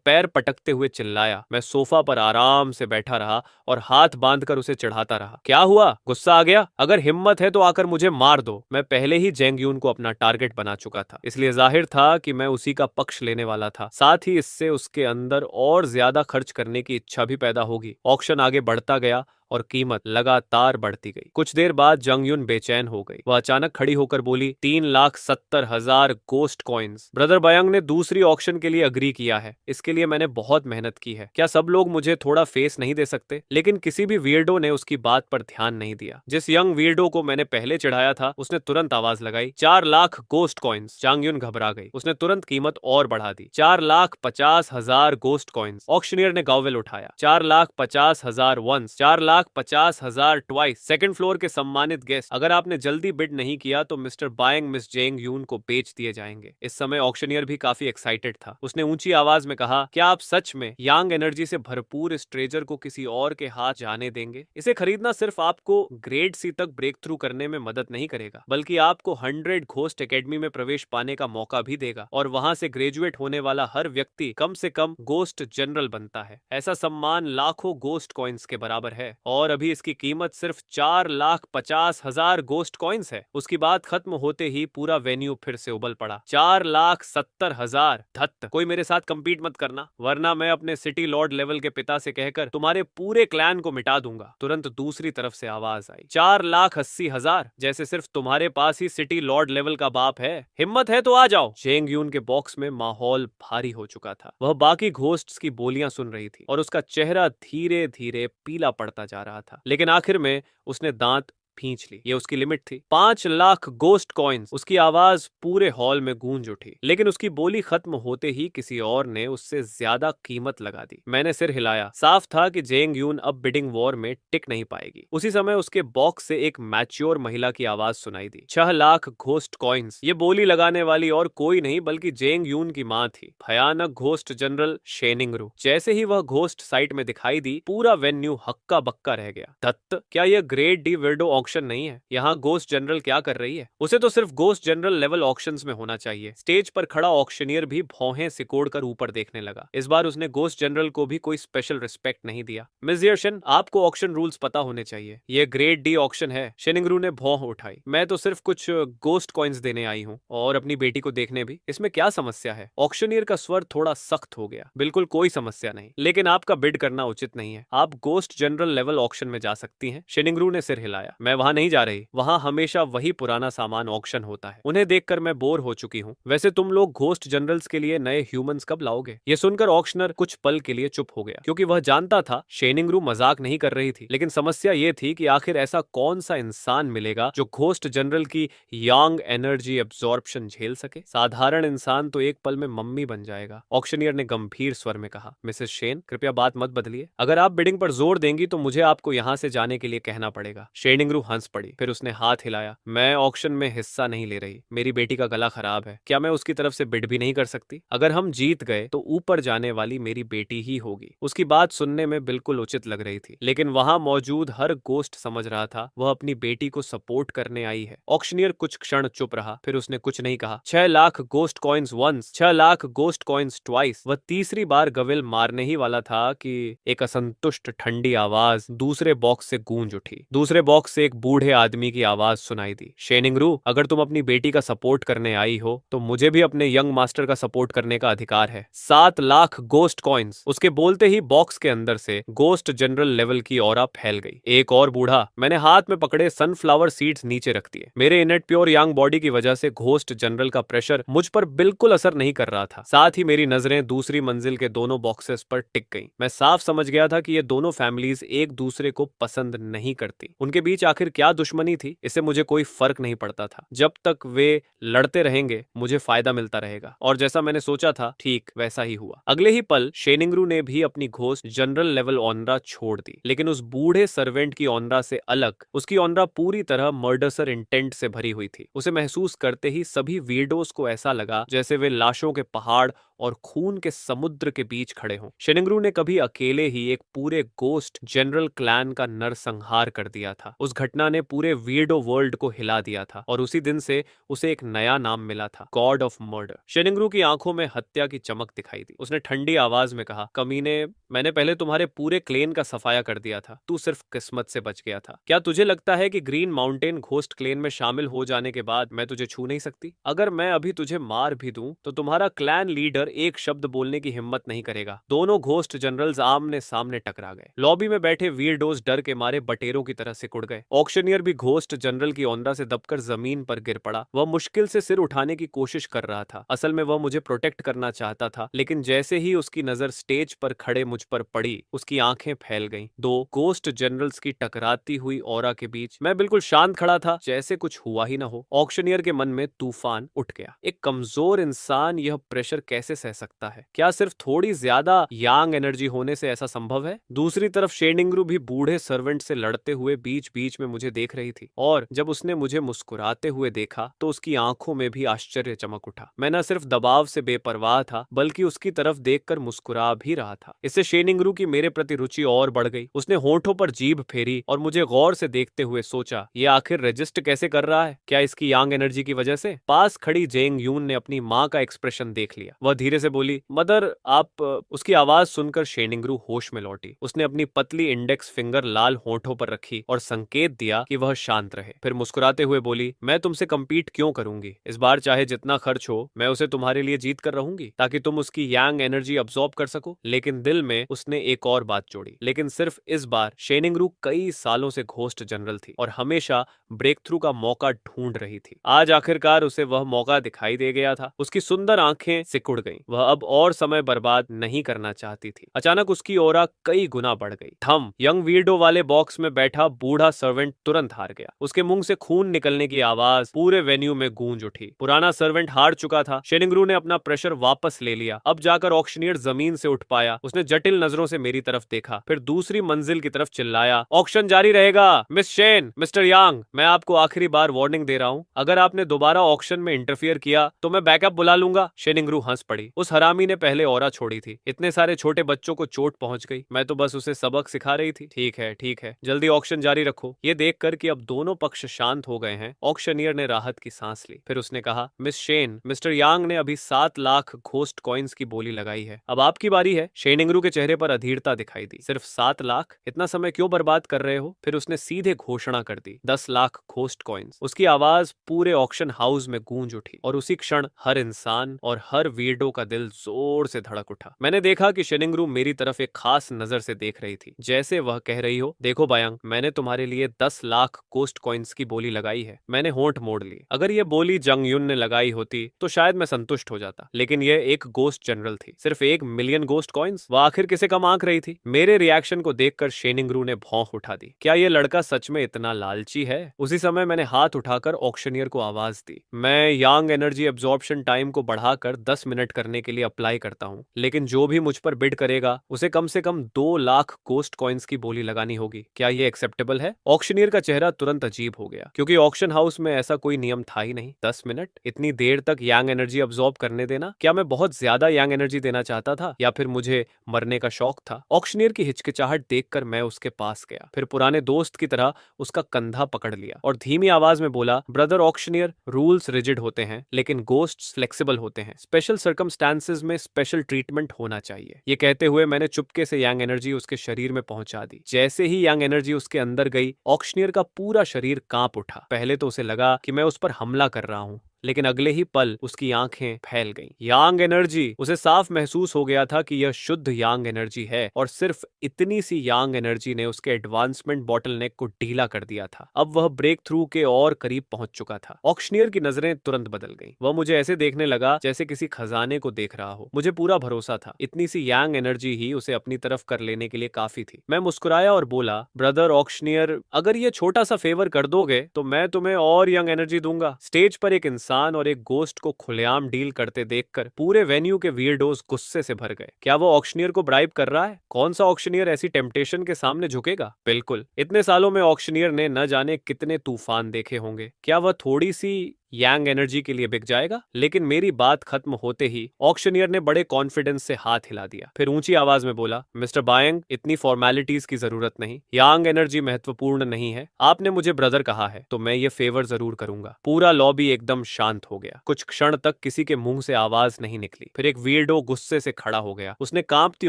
पैर पटकते हुए चिल्लाया। मैं सोफा पर आराम से बैठा रहा और हाथ बांधकर उसे चढ़ाता रहा। क्या हुआ, गुस्सा आ गया? अगर हिम्मत है तो आकर मुझे मार दो। मैं पहले ही जेंग यून को अपना टारगेट बना चुका था, इसलिए जाहिर था कि मैं उसी का पक्ष लेने वाला था। साथ ही इससे उसके अंदर और ज्यादा खर्च करने की इच्छा भी पैदा होगी। ऑक्शन आगे बढ़ता गया और कीमत लगातार बढ़ती गई। कुछ देर बाद जंग यून बेचैन हो गई। वह अचानक खड़ी होकर बोली, 3,70,000 गोस्ट कॉइन्स। ब्रदर बयंग ने दूसरी ऑक्शन के लिए अग्री किया है। इसके लिए मैंने बहुत मेहनत की है। क्या सब लोग मुझे थोड़ा फेस नहीं दे सकते? लेकिन किसी भी वियर्डो ने उसकी बात पर ध्यान नहीं दिया। जिस यंग वियर्डो को मैंने पहले चढ़ाया था उसने तुरंत आवाज लगाई, 4 लाख गोस्ट कॉइन्स। जंग यून घबरा गई। उसने तुरंत कीमत और बढ़ा दी, 4,50,000 गोस्ट कॉइन्स। ऑक्शनियर ने गावेल उठाया, 4,50,000 वंस, 4,50,000 ट्वाइस। सेकंड फ्लोर के सम्मानित गेस्ट, अगर आपने जल्दी बिड नहीं किया तो मिस्टर बायंग मिस जेंग यून को बेच दिए जाएंगे। इस समय ऑक्शनियर भी काफी एक्साइटेड था। उसने ऊंची आवाज में कहा, क्या आप सच में यांग एनर्जी से भरपूर इस ट्रेजर को किसी और के हाथ जाने देंगे? इसे खरीदना सिर्फ आपको ग्रेड सी तक ब्रेक थ्रू करने में मदद नहीं करेगा, बल्कि आपको 100 घोस्ट एकेडमी में प्रवेश पाने का मौका भी देगा, और वहां से ग्रेजुएट होने वाला हर व्यक्ति कम से कम गोस्ट जनरल बनता है। ऐसा सम्मान लाखों गोस्ट कॉइन्स के बराबर है, और अभी इसकी कीमत सिर्फ 4,50,000 गोस्ट कॉइन्स है। उसकी बात खत्म होते ही पूरा वेन्यू फिर से उबल पड़ा। 4,70,000। धत्त, कोई मेरे साथ कंपीट मत करना, वरना मैं अपने सिटी लॉर्ड लेवल के पिता से कहकर तुम्हारे पूरे क्लैन को मिटा दूंगा। तुरंत दूसरी तरफ से आवाज आई, 4,80,000। जैसे सिर्फ तुम्हारे पास ही सिटी लॉर्ड लेवल का बाप है। हिम्मत है तो आ जाओ। जेंग यून के बॉक्स में माहौल भारी हो चुका था। वह बाकी घोस्ट्स की बोलियां सुन रही थी और उसका चेहरा धीरे धीरे पीला पड़ता जा रहा था। लेकिन आखिर में उसने दांत खींच ली। ये उसकी लिमिट थी, 5 लाख गोस्ट कॉइन्स। उसकी आवाज पूरे हॉल में गूंज उठी। लेकिन उसकी बोली खत्म होते ही किसी और ने उससे ज्यादा कीमत लगा दी। मैंने सिर हिलाया। साफ था कि जेंग यून अब बिडिंग वॉर में टिक नहीं पाएगी। उसी समय उसके बॉक्स से एक मैच्योर महिला की आवाज सुनाई दी, 6 लाख घोस्ट कॉइन्स। ये बोली लगाने वाली और कोई नहीं बल्कि जेंग यून की माँ थी, भयानक घोस्ट जनरल शेनिंगरू। जैसे ही वह घोस्ट साइट में दिखाई दी, पूरा वेन्यू हक्का बक्का रह गया। दत्त, क्या यह ग्रेट डी विर्डो ऑक्शन नहीं है? यहाँ गोस्ट जनरल क्या कर रही है? उसे तो सिर्फ गोस्ट जनरल लेवल ऑक्शंस में होना चाहिए। स्टेज पर खड़ा ऑक्शनियर भी भौहें सिकोड़कर ऊपर देखने लगा। इस बार उसने गोस्ट जनरल को भी कोई स्पेशल रिस्पेक्ट नहीं दिया। मिस जियर्शन, आपको ऑक्शन रूल्स पता होने चाहिए। ये ग्रेट डी ऑक्शन है। शेनिंगरू ने भौं उठाई। मैं तो सिर्फ कुछ गोस्ट कॉइन्स देने आई हूँ, और अपनी बेटी को देखने भी। इसमें क्या समस्या है? ऑक्शनियर का स्वर थोड़ा सख्त हो गया। बिल्कुल कोई समस्या नहीं, लेकिन आपका बिड करना उचित नहीं है। आप गोस्ट जनरल लेवल ऑक्शन में जा सकती हैं। शेनिंगरू ने सिर हिलाया। मैं वहां नहीं जा रही। वहां हमेशा वही पुराना सामान ऑक्शन होता है। उन्हें देखकर मैं बोर हो चुकी हूँ। वैसे तुम लोग घोस्ट जनरल्स के लिए नए ह्यूमंस कब लाओगे? ये सुनकर ऑक्शनर कुछ पल के लिए चुप हो गया, क्योंकि वह जानता था शेनिंगरू मजाक नहीं कर रही थी। लेकिन समस्या ये थी कि आखिर ऐसा कौन सा इंसान मिलेगा जो घोस्ट जनरल की यांग एनर्जी एब्जॉर्प्शन झेल सके? साधारण इंसान तो एक पल में मम्मी बन जाएगा। ऑक्शनियर ने गंभीर स्वर में कहा, मिसेस शेन, कृपया बात मत बदलिए। अगर आप बिडिंग पर जोर देंगी तो मुझे आपको यहाँ से जाने के लिए कहना पड़ेगा। शेनिंगरू हंस पड़ी। फिर उसने हाथ हिलाया। मैं ऑक्शन में हिस्सा नहीं ले रही। मेरी बेटी का गला खराब है। क्या मैं उसकी तरफ से बिड भी नहीं कर सकती? अगर हम जीत गए तो ऊपर जाने वाली मेरी बेटी ही होगी। उसकी बात सुनने में बिल्कुल उचित लग रही थी, लेकिन वहां मौजूद हर गोस्ट समझ रहा था वह अपनी बेटी को सपोर्ट करने आई है। ऑक्शनियर कुछ क्षण चुप रहा, फिर उसने कुछ नहीं कहा। 6 lakh ghost coins once, 6 lakh ghost coins twice. वह तीसरी बार गवेल मारने ही वाला था कि एक असंतुष्ट ठंडी आवाज दूसरे बॉक्स से गूंज उठी। दूसरे बॉक्स से एक बूढ़े आदमी की आवाज सुनाई दी, शेनिंगरू, अगर तुम अपनी बेटी का सपोर्ट करने आई हो तो मुझे भी अपने यंग मास्टर का सपोर्ट करने का अधिकार है। 7 लाख गोस्ट कॉइन्स। उसके बोलते ही बॉक्स के अंदर से गोस्ट जनरल लेवल की ऑरा फैल गई। एक और बूढ़ा, मैंने हाथ में पकड़े सनफ्लावर सीड्स नीचे रख दिए। मेरे इनेट प्योर यंग बॉडी की वजह से घोस्ट जनरल का प्रेशर मुझ पर बिल्कुल असर नहीं कर रहा था। साथ ही मेरी नजरें दूसरी मंजिल के दोनों बॉक्सेस पर टिक गईं। मैं साफ समझ गया था कि ये दोनों फैमिलीज एक दूसरे को पसंद नहीं करती। उनके बीच आखिर आखिर क्या दुश्मनी थी, इससे मुझे कोई फर्क नहीं पड़ता था। जब तक वे लड़ते रहेंगे मुझे फायदा मिलता रहेगा। और जैसा मैंने सोचा था ठीक वैसा ही हुआ। अगले ही पल शेनिंग्रू ने भी अपनी घोस्ट जनरल लेवल ऑनरा छोड़ दी, लेकिन उस बूढ़े सर्वेंट की ऑनरा से अलग। उसकी ऑनरा पूरी तरह मर्डरसर इंटेंट से भरी हुई थी। उसे महसूस करते ही सभी वीरडोस को ऐसा लगा जैसे वे लाशों के पहाड़ और खून के समुद्र के बीच खड़े हों। शेनिंग्रू ने कभी अकेले ही एक पूरे गोस्ट जनरल क्लैन का नरसंहार कर दिया था। उस घटना ने पूरे वीरडो वर्ल्ड को हिला दिया था और उसी दिन से उसे एक नया नाम मिला था, गॉड ऑफ मर्डर। शेनिंग्रू की आंखों में हत्या की चमक दिखाई दी। उसने ठंडी आवाज में कहा, कमीने, मैंने पहले तुम्हारे पूरे क्लेन का सफाया कर दिया था। तू सिर्फ किस्मत से बच गया था। क्या तुझे लगता है कि ग्रीन माउंटेन घोस्ट क्लेन में शामिल हो जाने के बाद मैं तुझे छू नहीं सकती? अगर मैं अभी तुझे मार भी दूं तो तुम्हारा क्लैन लीडर एक शब्द बोलने की हिम्मत नहीं करेगा। दोनों घोस्ट जनरल्स आमने सामने टकरा गए। लॉबी में बैठे वीरडोस डर के मारे बटेरों की तरह सिकुड़ गए। ऑक्शनियर भी घोस्ट जनरल की ओंदा से दबकर जमीन पर गिर पड़ा। वह मुश्किल से सिर उठाने की कोशिश कर रहा था। असल में वह मुझे प्रोटेक्ट करना चाहता था, लेकिन जैसे ही उसकी नजर स्टेज पर खड़े मुझ पर पड़ी, उसकी आंखें फैल गईं। दो घोस्ट जनरल्स की टकराती हुई ऑरा के बीच मैं बिल्कुल शांत खड़ा था, जैसे कुछ हुआ ही ना हो। ऑक्शनियर के मन में तूफान उठ गया। एक कमजोर इंसान यह प्रेशर कैसे सह सकता है? क्या सिर्फ थोड़ी ज्यादा यांग एनर्जी होने से ऐसा संभव है? दूसरी तरफ शेनिंग्रू भी बूढ़े सर्वेंट से लड़ते हुए बीच बीच में मुझे देख रही थी, और जब उसने मुझे मुस्कुराते हुए देखा तो उसकी आंखों में भी आश्चर्य चमक उठा। मैं न सिर्फ दबाव से बेपरवाह था, बल्कि उसकी तरफ देखकर मुस्कुरा भी रहा था। इससे शेनिंग्रू की मेरे प्रति रुचि और बढ़ गई। उसने होठों पर जीभ फेरी और मुझे गौर से देखते हुए सोचा, ये आखिर रजिस्ट कैसे कर रहा है? क्या इसकी यांग एनर्जी की वजह से? पास खड़ी जेंग यून ने अपनी माँ का एक्सप्रेशन देख लिया। वह धीरे से बोली, मदर आप। उसकी आवाज सुनकर शेनिंग्रू होश में लौटी। उसने अपनी पतली इंडेक्स फिंगर लाल होठों पर रखी और संकेत दिया कि वह शांत रहे। फिर मुस्कुराते हुए बोली, मैं तुमसे कम्पीट क्यों करूंगी? इस बार चाहे जितना खर्च हो मैं उसे तुम्हारे लिए जीत कर रहूंगी, ताकि तुम उसकी यांग एनर्जी अब्सॉर्ब कर सको। लेकिन दिल में उसने एक और बात जोड़ी, लेकिन सिर्फ इस बार शेनिंग्रू कई सालों से घोस्ट जनरल थी और हमेशा ब्रेक थ्रू का मौका ढूंढ रही थी। आज आखिरकार उसे वह मौका दिखाई दे गया था। उसकी सुंदर आंखें सिकुड़ गईं। वह अब और समय बर्बाद नहीं करना चाहती थी। अचानक उसकी ओरा कई गुना बढ़ गई। थम यंग वीरडो वाले बॉक्स में बैठा बूढ़ा सर्वेंट तुरंत हार गया। उसके मुंह से खून निकलने की आवाज पूरे वेन्यू में गूंज उठी। पुराना सर्वेंट हार चुका था। शेनिंग्रू ने अपना प्रेशर वापस ले लिया। अब जाकर ऑक्शनियर जमीन से उठ पाया। उसने जटिल नजरों से मेरी तरफ देखा, फिर दूसरी मंजिल की तरफ चिल्लाया, ऑक्शन जारी रहेगा। मिस शेन, मिस्टर यांग, मैं आपको आखिरी बार वार्निंग दे रहा हूँ। अगर आपने दोबारा ऑक्शन में इंटरफियर किया तो मैं बैकअप बुला लूंगा। शेनिंग्रू हंस पड़ी। उस हरामी ने पहले ऑरा छोड़ी थी। इतने सारे छोटे बच्चों को चोट पहुंच गई। मैं तो बस उसे सबक सिखा रही थी। ठीक है, जल्दी ऑक्शन जारी रखो। ये देखकर कि अब दोनों पक्ष शांत हो गए हैं, ऑक्शनियर ने राहत की सांस ली। फिर उसने कहा, मिस शेन, मिस्टर यांग ने अभी 7 लाख घोस्ट कॉइन्स की बोली लगाई है। अब आपकी बारी है। शेनिंग्रू के चेहरे पर अधीरता दिखाई दी। सिर्फ 7 लाख? इतना समय क्यों बर्बाद कर रहे हो? फिर उसने सीधे घोषणा कर दी, 10 लाख घोस्ट कॉइन्स। उसकी आवाज पूरे ऑक्शन हाउस में गूंज उठी और उसी क्षण हर इंसान और हर वीरडो का दिल जोर से धड़क उठा। मैंने देखा कि शेनिंग्रू मेरी तरफ एक खास नजर से देख रही थी, जैसे वह कह रही हो, देखो बायांग, मैंने तुम्हारे लिए 10 लाख घोस्ट कॉइन्स की बोली लगाई है। मैंने होंठ मोड़ ली। अगर ये बोली जंग युन ने लगाई होती तो शायद मैं संतुष्ट हो जाता, लेकिन यह एक गोस्ट जनरल थी। सिर्फ 1 मिलियन गोस्ट कॉइन्स? वह आखिर किसे कम आंक रही थी? मेरे रिएक्शन को देखकर शेनिंग्रू ने भौंक उठा दी। क्या यह लड़का सच में इतना लालची है? उसी समय मैंने हाथ उठाकर ऑक्शनियर को आवाज दी, मैं यांग एनर्जी एब्जॉर्प्शन टाइम को बढ़ाकर 10 मिनट करने के लिए अप्लाई करता हूँ, लेकिन जो भी मुझ पर बिड करेगा उसे कम से कम 2 लाख गोस्ट कॉइन्स की बोली लगानी होगी। क्या ये एक्सेप्टेबल है? ऑक्शनियर का चेहरा तुरंत अजीब हो गया, क्योंकि ऑक्शन हाउस में ऐसा कोई नियम था ही नहीं। 10 मिनट? इतनी देर तक यांग एनर्जी अब्सॉर्ब करने देना? क्या मैं बहुत ज्यादा यांग एनर्जी देना चाहता था, या फिर मुझे मरने का शौक था? ऑक्शनियर की हिचकिचाहट देखकर मैं उसके पास गया, फिर पुराने दोस्त की तरह उसका कंधा पकड़ लिया और धीमी आवाज में बोला, ब्रदर ऑक्शनियर, रूल्स रिजिड होते हैं, लेकिन गोस्ट्स फ्लेक्सिबल होते हैं। स्पेशल सर्कमस्टांसेस में स्पेशल ट्रीटमेंट होना चाहिए। ये कहते हुए मैंने चुपके से यांग एनर्जी उसके शरीर में पहुंचा दी। जैसे ही यांग एनर्जी उसके अंदर गई, ऑक्शनियर का पूरा शरीर कांप उठा। पहले तो उसे लगा कि मैं उस पर हमला कर रहा हूं, लेकिन अगले ही पल उसकी आंखें फैल गईं। यांग एनर्जी! उसे साफ महसूस हो गया था कि यह शुद्ध यांग एनर्जी है और सिर्फ इतनी सी यांग एनर्जी ने उसके एडवांसमेंट बॉटलनेक को ढीला कर दिया था। अब वह ब्रेक थ्रू के और करीब पहुंच चुका था। ऑक्शनियर की नजरें तुरंत बदल गईं। वह मुझे ऐसे देखने लगा जैसे किसी खजाने को देख रहा हो। मुझे पूरा भरोसा था, इतनी सी यांग एनर्जी ही उसे अपनी तरफ कर लेने के लिए काफी थी। मैं मुस्कुराया और बोला, ब्रदर ऑक्शनियर, अगर ये छोटा सा फेवर कर दोगे तो मैं तुम्हें और यंग एनर्जी दूंगा। स्टेज पर एक इंसान और एक गोस्ट को खुलेआम डील करते देखकर पूरे वेन्यू के वियर्डोज गुस्से से भर गए। क्या वो ऑक्शनियर को ब्राइब कर रहा है? कौन सा ऑक्शनियर ऐसी टेम्पटेशन के सामने झुकेगा? बिल्कुल। इतने सालों में ऑक्शनियर ने न जाने कितने तूफान देखे होंगे। क्या वह थोड़ी सी यांग एनर्जी के लिए बिक जाएगा? लेकिन मेरी बात खत्म होते ही ऑक्शनियर ने बड़े कॉन्फिडेंस से हाथ हिला दिया। फिर ऊंची आवाज में बोला, मिस्टर बायंग, इतनी फॉर्मेलिटीज की जरूरत नहीं। यांग एनर्जी महत्वपूर्ण नहीं है। आपने मुझे ब्रदर कहा है तो मैं ये फेवर जरूर करूंगा। पूरा लॉबी एकदम शांत हो गया। कुछ क्षण तक किसी के मुंह से आवाज नहीं निकली। फिर एक वियर्डो गुस्से से खड़ा हो गया। उसने कांपती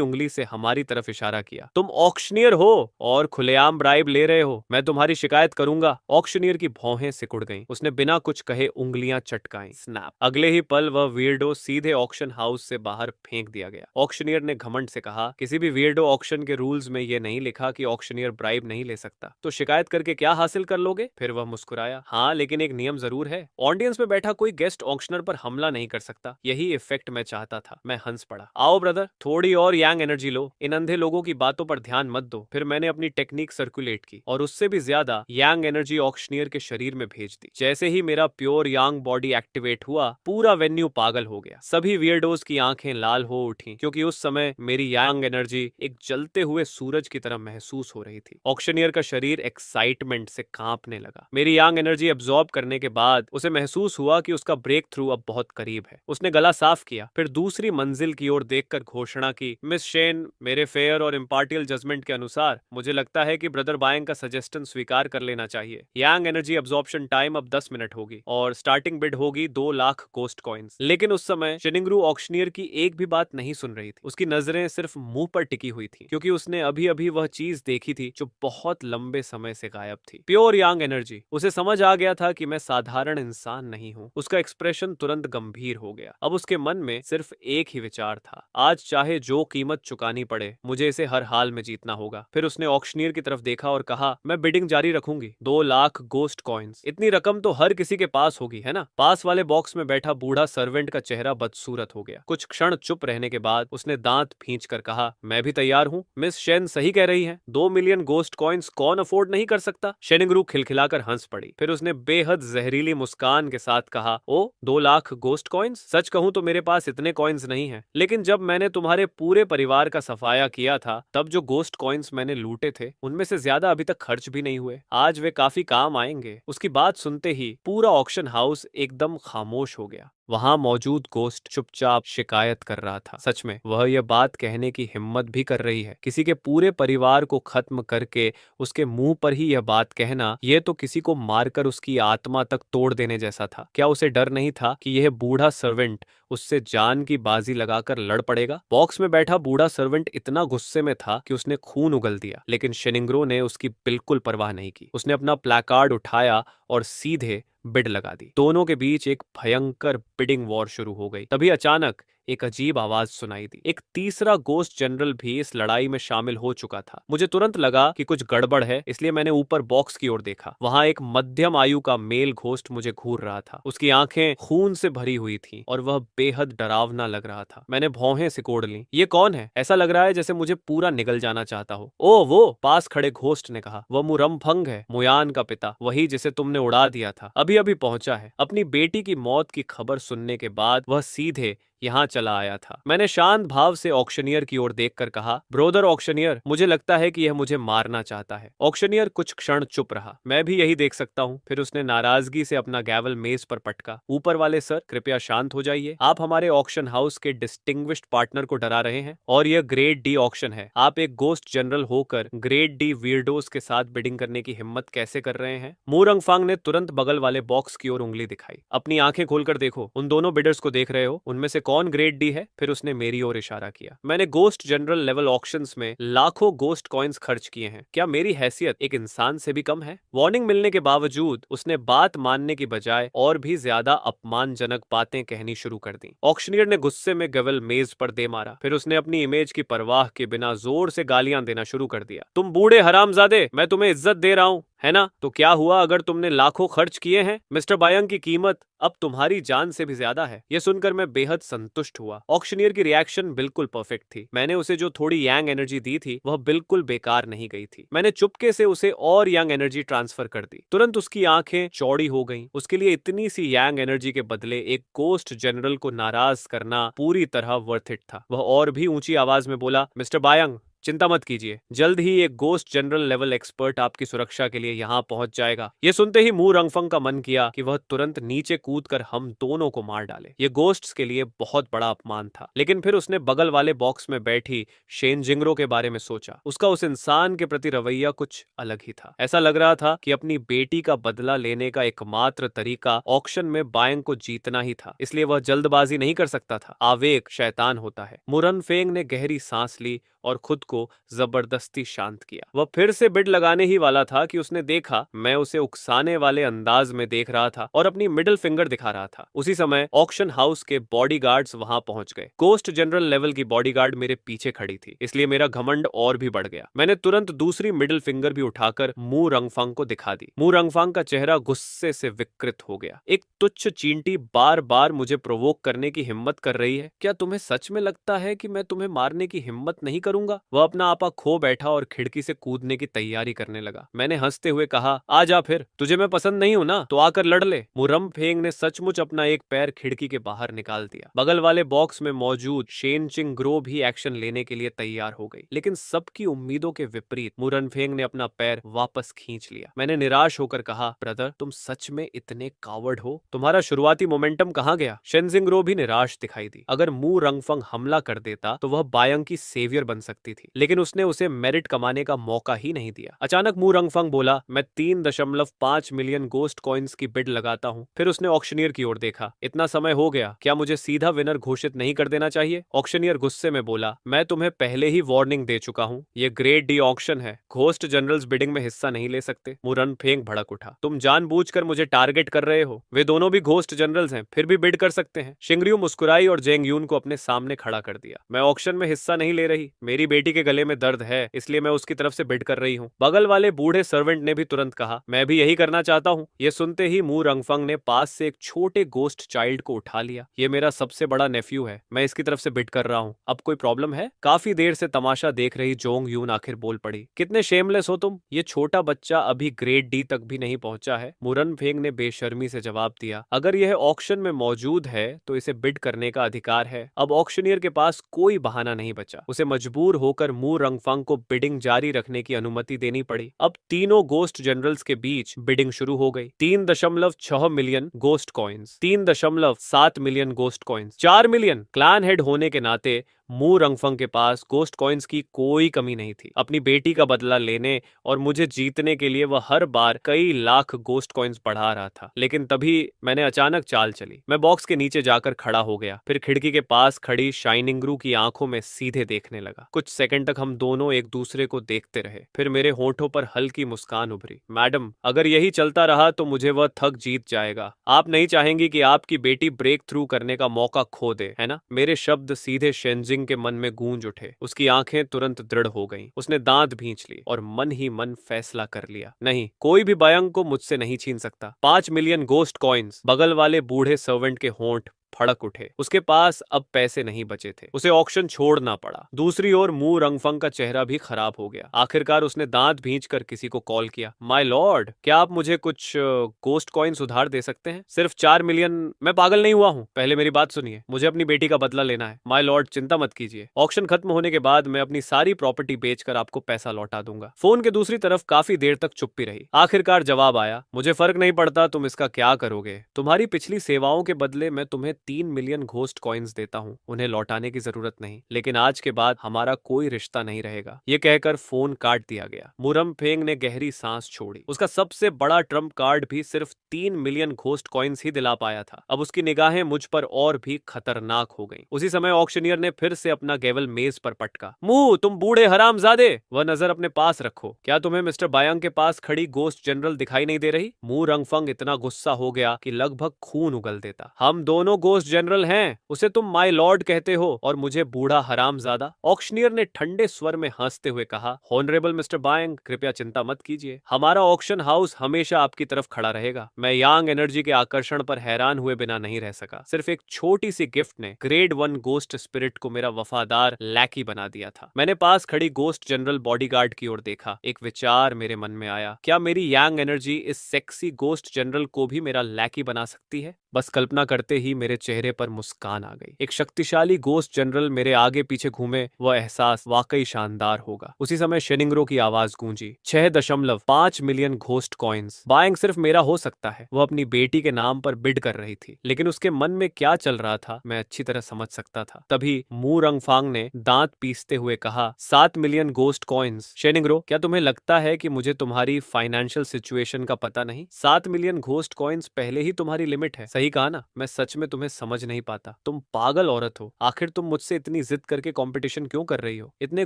उंगली से हमारी तरफ इशारा किया। तुम ऑक्शनियर हो और खुलेआम ब्राइब ले रहे हो। मैं तुम्हारी शिकायत करूंगा। ऑक्शनियर की भौहें सिकुड़ गईं। उसने बिना कुछ कहे उंगलियां चटकाई। स्नैप! अगले ही पल वह वियर्डो सीधे ऑक्शन हाउस से बाहर फेंक दिया गया। ऑक्शनियर ने घमंड से कहा, किसी भी वियर्डो ऑक्शन के रूल्स में यह नहीं लिखा कि ऑक्शनियर ब्राइब नहीं ले सकता। तो शिकायत करके क्या हासिल कर लोगे? फिर वह मुस्कुराया। हाँ, लेकिन एक नियम जरूर है। ऑडियंस में बैठा कोई गेस्ट ऑक्शनर पर हमला नहीं कर सकता। यही इफेक्ट मैं चाहता था। मैं हंस पड़ा। आओ ब्रदर, थोड़ी और यांग एनर्जी लो। इन अंधे लोगों की बातों पर ध्यान मत दो। फिर मैंने अपनी टेक्निक सर्कुलेट की और उससे भी ज्यादा यांग एनर्जी ऑक्शनियर के शरीर में भेज दी। जैसे ही मेरा प्योर यांग बॉडी एक्टिवेट हुआ, पूरा वेन्यू पागल हो गया। सभी वियर्डोज की आंखें लाल हो उठी क्योंकि उस समय मेरी यांग एनर्जी एक जलते हुए सूरज की तरह महसूस हो रही थी। ऑक्शनियर का शरीर एक्साइटमेंट से कांपने लगा। मेरी यांग एनर्जी एब्जॉर्ब करने के बाद उसे महसूस हुआ कि उसका ब्रेक थ्रू अब बहुत करीब है। उसने गला साफ किया, फिर दूसरी मंजिल की ओर देखकर घोषणा की, मिस शेन, मेरे फेयर और इम्पार्टियल जजमेंट के अनुसार मुझे लगता है कि ब्रदर बायंग का सजेशन स्वीकार कर लेना चाहिए। यांग एनर्जी एब्जॉर्प्शन टाइम अब 10 मिनट होगी और स्टार्टिंग बिड होगी 2 लाख गोस्ट कॉइन्स। लेकिन उस समय शिनिंगरू ऑक्शनियर की एक भी बात नहीं सुन रही थी। उसकी नजरें सिर्फ मुंह पर टिकी हुई थी क्योंकि उसने अभी अभी वह चीज देखी थी जो बहुत लंबे समय से गायब थी। प्योर यांग एनर्जी। उसे समझ आ गया था कि मैं साधारण इंसान नहीं हूँ। उसका एक्सप्रेशन तुरंत गंभीर हो गया। अब उसके मन में सिर्फ एक ही विचार था, आज चाहे जो कीमत चुकानी पड़े, मुझे इसे हर हाल में जीतना होगा। फिर उसने ऑक्शनियर की तरफ देखा और कहा, मैं बिडिंग जारी रखूंगी। 2 लाख गोस्ट कॉइन्स। इतनी रकम तो हर किसी के पास होगी, है ना? पास वाले बॉक्स में बैठा बूढ़ा सर्वेंट का चेहरा बदसूरत हो गया। कुछ क्षण चुप रहने के बाद उसने दांत खींचकर कहा, मैं भी तैयार हूँ। मिस शेन सही कह रही है। 2 मिलियन गोस्ट कॉइन्स कौन अफोर्ड नहीं कर सकता? शेनिंगरू खिलखिलाकर हंस पड़ी। फिर उसने बेहद जहरीली मुस्कान के साथ कहा, ओ 2 लाख गोस्ट कॉइन्स? सच कहूं तो मेरे पास इतने कॉइन्स नहीं है, लेकिन जब मैंने तुम्हारे पूरे परिवार का सफाया किया था तब जो गोस्ट कॉइन्स मैंने लूटे थे उनमें से ज्यादा अभी तक खर्च भी नहीं हुए। आज वे काफी काम आएंगे। उसकी बात सुनते ही पूरा ऑक्शन हाउस एकदम खामोश हो गया। वहां मौजूद गोस्ट चुपचाप शिकायत कर रहा था। सच में वह यह बात कहने की हिम्मत भी कर रही है। किसी के पूरे परिवार को खत्म करके उसके मुंह पर ही यह बात कहना, यह तो किसी को मारकर उसकी आत्मा तक तोड़ देने जैसा था। क्या उसे डर नहीं था कि यह बूढ़ा सर्वेंट उससे जान की बाजी लगाकर लड़ पड़ेगा? बॉक्स में बैठा बूढ़ा सर्वेंट इतना गुस्से में था कि उसने खून उगल दिया, लेकिन शेनिंग्रो ने उसकी बिल्कुल परवाह नहीं की। उसने अपना प्लेकार्ड उठाया और सीधे बिड लगा दी। दोनों के बीच एक भयंकर बिडिंग वॉर शुरू हो गई। तभी अचानक एक अजीब आवाज सुनाई दी। एक तीसरा गोस्ट जनरल भी इस लड़ाई में शामिल हो चुका था। मुझे तुरंत लगा कि कुछ गड़बड़ है, इसलिए मैंने ऊपर बॉक्स की ओर देखा। वहां एक मध्यम आयु का मेल घोस्ट मुझे घूर रहा था। उसकी आंखें खून से भरी हुई थीं और वह बेहद डरावना लग रहा था। मैंने भौहें सिकोड़ ली। ये कौन है? ऐसा लग रहा है जैसे मुझे पूरा निगल जाना चाहता हो। ओ वो! पास खड़े घोस्ट ने कहा। वह मुरमफंग है, मुयान का पिता, वही जिसे तुमने उड़ा दिया था। अभी अभी पहुंचा है। अपनी बेटी की मौत की खबर सुनने के बाद वह सीधे यहाँ चला आया था। मैंने शांत भाव से ऑक्शनियर की ओर देखकर कहा, ब्रोदर ऑक्शनियर, मुझे लगता है कि यह मुझे मारना चाहता है। ऑक्शनियर कुछ क्षण चुप रहा। मैं भी यही देख सकता हूँ। फिर उसने नाराजगी से अपना गैवल मेज पर पटका। ऊपर वाले सर, कृपया शांत हो जाइए। आप हमारे ऑक्शन हाउस के डिस्टिंग्विश्ड पार्टनर को डरा रहे हैं और यह ग्रेड डी ऑक्शन है। आप एक गोस्ट जनरल होकर ग्रेड डी वीरडोज के साथ बिडिंग करने की हिम्मत कैसे कर रहे हैं? मूरंगफांग ने तुरंत बगल वाले बॉक्स की ओर उंगली दिखाई। अपनी आंखें खोलकर देखो। उन दोनों बिडर्स को देख रहे हो? उनमें से कौन ग्रेड डी है? फिर उसने मेरी ओर इशारा किया। मैंने गोस्ट जनरल लेवल ऑक्शंस में लाखों गोस्ट कॉइन्स खर्च किए हैं। क्या मेरी हैसियत एक इंसान से भी कम है? वार्निंग मिलने के बावजूद उसने बात मानने की बजाय और भी ज्यादा अपमानजनक बातें कहनी शुरू कर दी। ऑक्शनियर ने गुस्से में गवल मेज पर दे मारा। फिर उसने अपनी इमेज की परवाह के बिना जोर से गालियां देना शुरू कर दिया। तुम बूढ़े हरामजादे, मैं तुम्हें इज्जत दे रहा हूँ, है ना? तो क्या हुआ अगर तुमने लाखों खर्च किए हैं? मिस्टर बायंग की कीमत अब तुम्हारी जान से भी ज्यादा है। यह सुनकर मैं बेहद संतुष्ट हुआ। ऑक्शनियर की रिएक्शन बिल्कुल परफेक्ट थी। मैंने उसे जो थोड़ी यांग एनर्जी दी थी वह बिल्कुल बेकार नहीं गई थी। मैंने चुपके से उसे और यांग एनर्जी ट्रांसफर कर दी। तुरंत उसकी आंखें चौड़ी हो गईं। उसके लिए इतनी सी यांग एनर्जी के बदले एक गोस्ट जनरल को नाराज करना पूरी तरह वर्थ इट था। वह और भी ऊंची आवाज में बोला, मिस्टर बायंग, चिंता मत कीजिए, जल्द ही एक गोस्ट जनरल लेवल एक्सपर्ट आपकी सुरक्षा के लिए यहाँ पहुंच जाएगा। ये सुनते ही मू रंगफंग का मन किया कि वह तुरंत नीचे कूदकर हम दोनों को मार डाले। ये गोस्ट्स के लिए बहुत बड़ा अपमान था। लेकिन फिर उसने बगल वाले बॉक्स में बैठी शेन जिंगरो के बारे में सोचा। उसका उस इंसान के प्रति रवैया कुछ अलग ही था। ऐसा लग रहा था कि अपनी बेटी का बदला लेने का एकमात्र तरीका ऑक्शन में बायंग को जीतना ही था, इसलिए वह जल्दबाजी नहीं कर सकता था। आवेग शैतान होता है। मुरन फेंग ने गहरी सांस ली और खुद को जबरदस्ती शांत किया। वह फिर से बिड लगाने ही वाला था कि उसने देखा मैं उसे उकसाने वाले अंदाज में देख रहा था और अपनी मिडिल फिंगर दिखा रहा था। उसी समय ऑक्शन हाउस के बॉडीगार्ड्स वहां पहुंच गए। गोस्ट जनरल लेवल की बॉडीगार्ड मेरे पीछे खड़ी थी, इसलिए मेरा घमंड और भी बढ़ गया। मैंने तुरंत दूसरी मिडिल फिंगर भी उठाकर मू रंगफांग को दिखा दी। मू रंगफांग का चेहरा गुस्से से विकृत हो गया। एक तुच्छ चींटी बार बार मुझे प्रोवोक करने की हिम्मत कर रही है। क्या तुम्हें सच में लगता है कि मैं तुम्हें मारने की हिम्मत नहीं करूंगा? वह अपना आपा खो बैठा और खिड़की से कूदने की तैयारी करने लगा। मैंने हंसते हुए कहा, आ जा फिर, तुझे मैं पसंद नहीं हूं ना, तो आकर लड़ ले। मुरम फेंग ने सचमुच अपना एक पैर खिड़की के बाहर निकाल दिया। बगल वाले बॉक्स में मौजूद शेन चिंग ग्रो भी एक्शन लेने के लिए तैयार हो गई। लेकिन सबकी उम्मीदों के विपरीत मुरन फेंग ने अपना पैर वापस खींच लिया। मैंने निराश होकर कहा, ब्रदर, तुम सच में इतने कावर्ड हो? तुम्हारा शुरुआती मोमेंटम कहां गया? शेनजिंग ग्रो भी निराश दिखाई दी। अगर मू रंगफंग हमला कर देता तो वह बायंग की सेवियर बन सकती थी, लेकिन उसने उसे मेरिट कमाने का मौका ही नहीं दिया। अचानक मू रंगफंग बोला, मैं 3.5 मिलियन गोस्ट कॉइन्स की बिड लगाता हूँ। फिर उसने ऑक्शनियर की ओर देखा। इतना समय हो गया, क्या मुझे सीधा विनर घोषित नहीं कर देना चाहिए? ऑक्शनियर गुस्से में बोला, मैं तुम्हें पहले ही वार्निंग दे चुका हूँ, ये ग्रेड डी ऑक्शन है, घोस्ट जनरल्स बिडिंग में हिस्सा नहीं ले सकते। मुरन फेंग भड़क उठा, तुम जानबूझकर मुझे टारगेट कर रहे हो? वे दोनों भी घोस्ट जनरल्स हैं, फिर भी बिड कर सकते हैं। शिंगरियू मुस्कुराई और जेंग यून को अपने सामने खड़ा कर दिया। मैं ऑक्शन में हिस्सा नहीं ले रही, मेरी बेटी के गले में दर्द है, इसलिए मैं उसकी तरफ से बिड कर रही हूँ। बगल वाले बूढ़े सर्वेंट ने भी तुरंत कहा, मैं भी यही करना चाहता हूँ। ये सुनते ही मू रंगफंग ने पास से एक छोटे गोस्ट चाइल्ड को उठा लिया। ये मेरा सबसे बड़ा नेफ्यू है, मैं इसकी तरफ से बिड कर रहा हूँ। अब कोई प्रॉब्लम है? काफी देर से तमाशा देख रही जोंग यून आखिर बोल पड़ी, कितने शेमलेस हो तुम, ये छोटा बच्चा अभी ग्रेड डी तक भी नहीं पहुंचा है। मुरन फेंग ने बेशर्मी से जवाब दिया, अगर यह ऑक्शन में मौजूद है तो इसे बिड करने का अधिकार है। अब ऑक्शनियर के पास कोई बहाना नहीं बचा। उसे मजबूर होकर मू रंगफंग को बिडिंग जारी रखने की अनुमति देनी पड़ी। अब तीनों गोस्ट जनरल्स के बीच बिडिंग शुरू हो गई। 3.6 million ghost coins, 3.7 million ghost coins, 4 million. Clan head होने के नाते मू रंगफंग के पास गोस्ट कॉइन्स की कोई कमी नहीं थी। अपनी बेटी का बदला लेने और मुझे जीतने के लिए वह हर बार कई लाख गोस्ट कॉइन्स बढ़ा रहा था। लेकिन तभी मैंने अचानक चाल चली। मैं बॉक्स के नीचे जाकर खड़ा हो गया, फिर खिड़की के पास खड़ी शाइनिंग ग्रू की आंखों में सीधे देखने लगा। कुछ सेकंड तक हम दोनों एक दूसरे को देखते रहे, फिर मेरे होठों पर हल्की मुस्कान उभरी। मैडम, अगर यही चलता रहा तो मुझे वह थक जीत जाएगा। आप नहीं चाहेंगी कि आपकी बेटी ब्रेक थ्रू करने का मौका खो दे, है ना? मेरे शब्द सीधे शेनजिंग के मन में गूंज उठे। उसकी आंखें तुरंत दृढ़ हो गईं। उसने दांत भींच ली और मन ही मन फैसला कर लिया, नहीं, कोई भी बायंग को मुझसे नहीं छीन सकता। 5 मिलियन गोस्ट कॉइन्स। बगल वाले बूढ़े सर्वेंट के होंठ फड़क उठे। उसके पास अब पैसे नहीं बचे थे, उसे ऑक्शन छोड़ना पड़ा। दूसरी ओर मू रंगफंग का चेहरा भी खराब हो गया। आखिरकार उसने दांत भींचकर किसी को कॉल किया, माय लॉर्ड, क्या आप मुझे कुछ गोस्ट कॉइन्स उधार दे सकते हैं? सिर्फ 4 मिलियन। मैं पागल नहीं हुआ हूँ, पहले मेरी बात सुनिए, मुझे अपनी बेटी का बदला लेना है। माय लॉर्ड, चिंता मत कीजिए, ऑक्शन खत्म होने के बाद मैं अपनी सारी प्रॉपर्टी बेचकर आपको पैसा लौटा दूंगा। फोन के दूसरी तरफ काफी देर तक चुप्पी रही। आखिरकार जवाब आया, मुझे फर्क नहीं पड़ता तुम इसका क्या करोगे, तुम्हारी पिछली सेवाओं के बदले मैं तुम्हें 3 मिलियन घोस्ट कॉइन्स देता हूँ, उन्हें लौटाने की जरूरत नहीं, लेकिन आज के बाद हमारा कोई रिश्ता नहीं रहेगा। ये कहकर फोन काट दिया गया। मुरमफेंग ने गहरी सांस छोड़ी। उसका सबसे बड़ा ट्रम्प कार्ड भी सिर्फ 3 मिलियन घोस्ट कॉइन्स ही दिला पाया था। अब उसकी निगाहें मुझ पर और भी खतरनाक हो गईं। उसी समय ऑक्शनियर ने फिर से अपना गेवल मेज पर पटका। मुंह, तुम बूढ़े हरामजादे! वह नजर अपने पास रखो। क्या तुम्हें मिस्टर बायांग के पास खड़ी गोस्ट जनरल दिखाई नहीं दे रही? मु रंगफंग इतना गुस्सा हो गया कि लगभग खून उगल देता। हम दोनों गोस्ट जनरल हैं। उसे तुम माय लॉर्ड कहते हो और मुझे बूढ़ा हरामजादा? ऑक्शनियर ने ठंडे स्वर में हंसते हुए कहा। ऑनरेबल मिस्टर बायांग, कृपया चिंता मत कीजिए। हमारा ऑक्शन हाउस हमेशा आपकी तरफ खड़ा रहेगा। मैं यांग एनर्जी के आकर्षण पर हैरान हुए बिना नहीं रह सका। सिर्फ एक छोटी सी गिफ्ट ने ग्रेड 1 गोस्ट स्पिरिट को मेरा वफादार लैकी बना दिया था। मैंने पास खड़ी गोस्ट जनरल बॉडीगार्ड की ओर देखा। एक विचार मेरे मन में आया। क्या मेरी यांग एनर्जी इस सेक्सी गोस्ट जनरल को भी मेरा लैकी बना सकती है? बस कल्पना करते ही मेरे चेहरे पर मुस्कान आ गई। एक शक्तिशाली गोस्ट जनरल मेरे आगे पीछे घूमे, वह एहसास वाकई शानदार होगा। उसी समय शेनिंग्रो की आवाज गूंजी। 6.5 मिलियन घोस्ट कॉइन्स। बायांग सिर्फ मेरा हो सकता है। वह अपनी बेटी के नाम पर बिड कर रही थी, लेकिन उसके मन में क्या चल रहा था मैं अच्छी तरह समझ सकता था। तभी मु रंगफांग ने दांत पीसते हुए कहा, 7 मिलियन घोस्ट कॉइन्स। शेनिंग्रो, क्या तुम्हें लगता है कि मुझे तुम्हारी फाइनेंशियल सिचुएशन का पता नहीं? 7 मिलियन घोस्ट कॉइन्स पहले ही तुम्हारी लिमिट है। सही कहा ना? मैं सच में तुम्हें समझ नहीं पाता। तुम पागल औरत हो। आखिर तुम मुझसे इतनी जिद करके कंपटीशन क्यों कर रही हो? इतने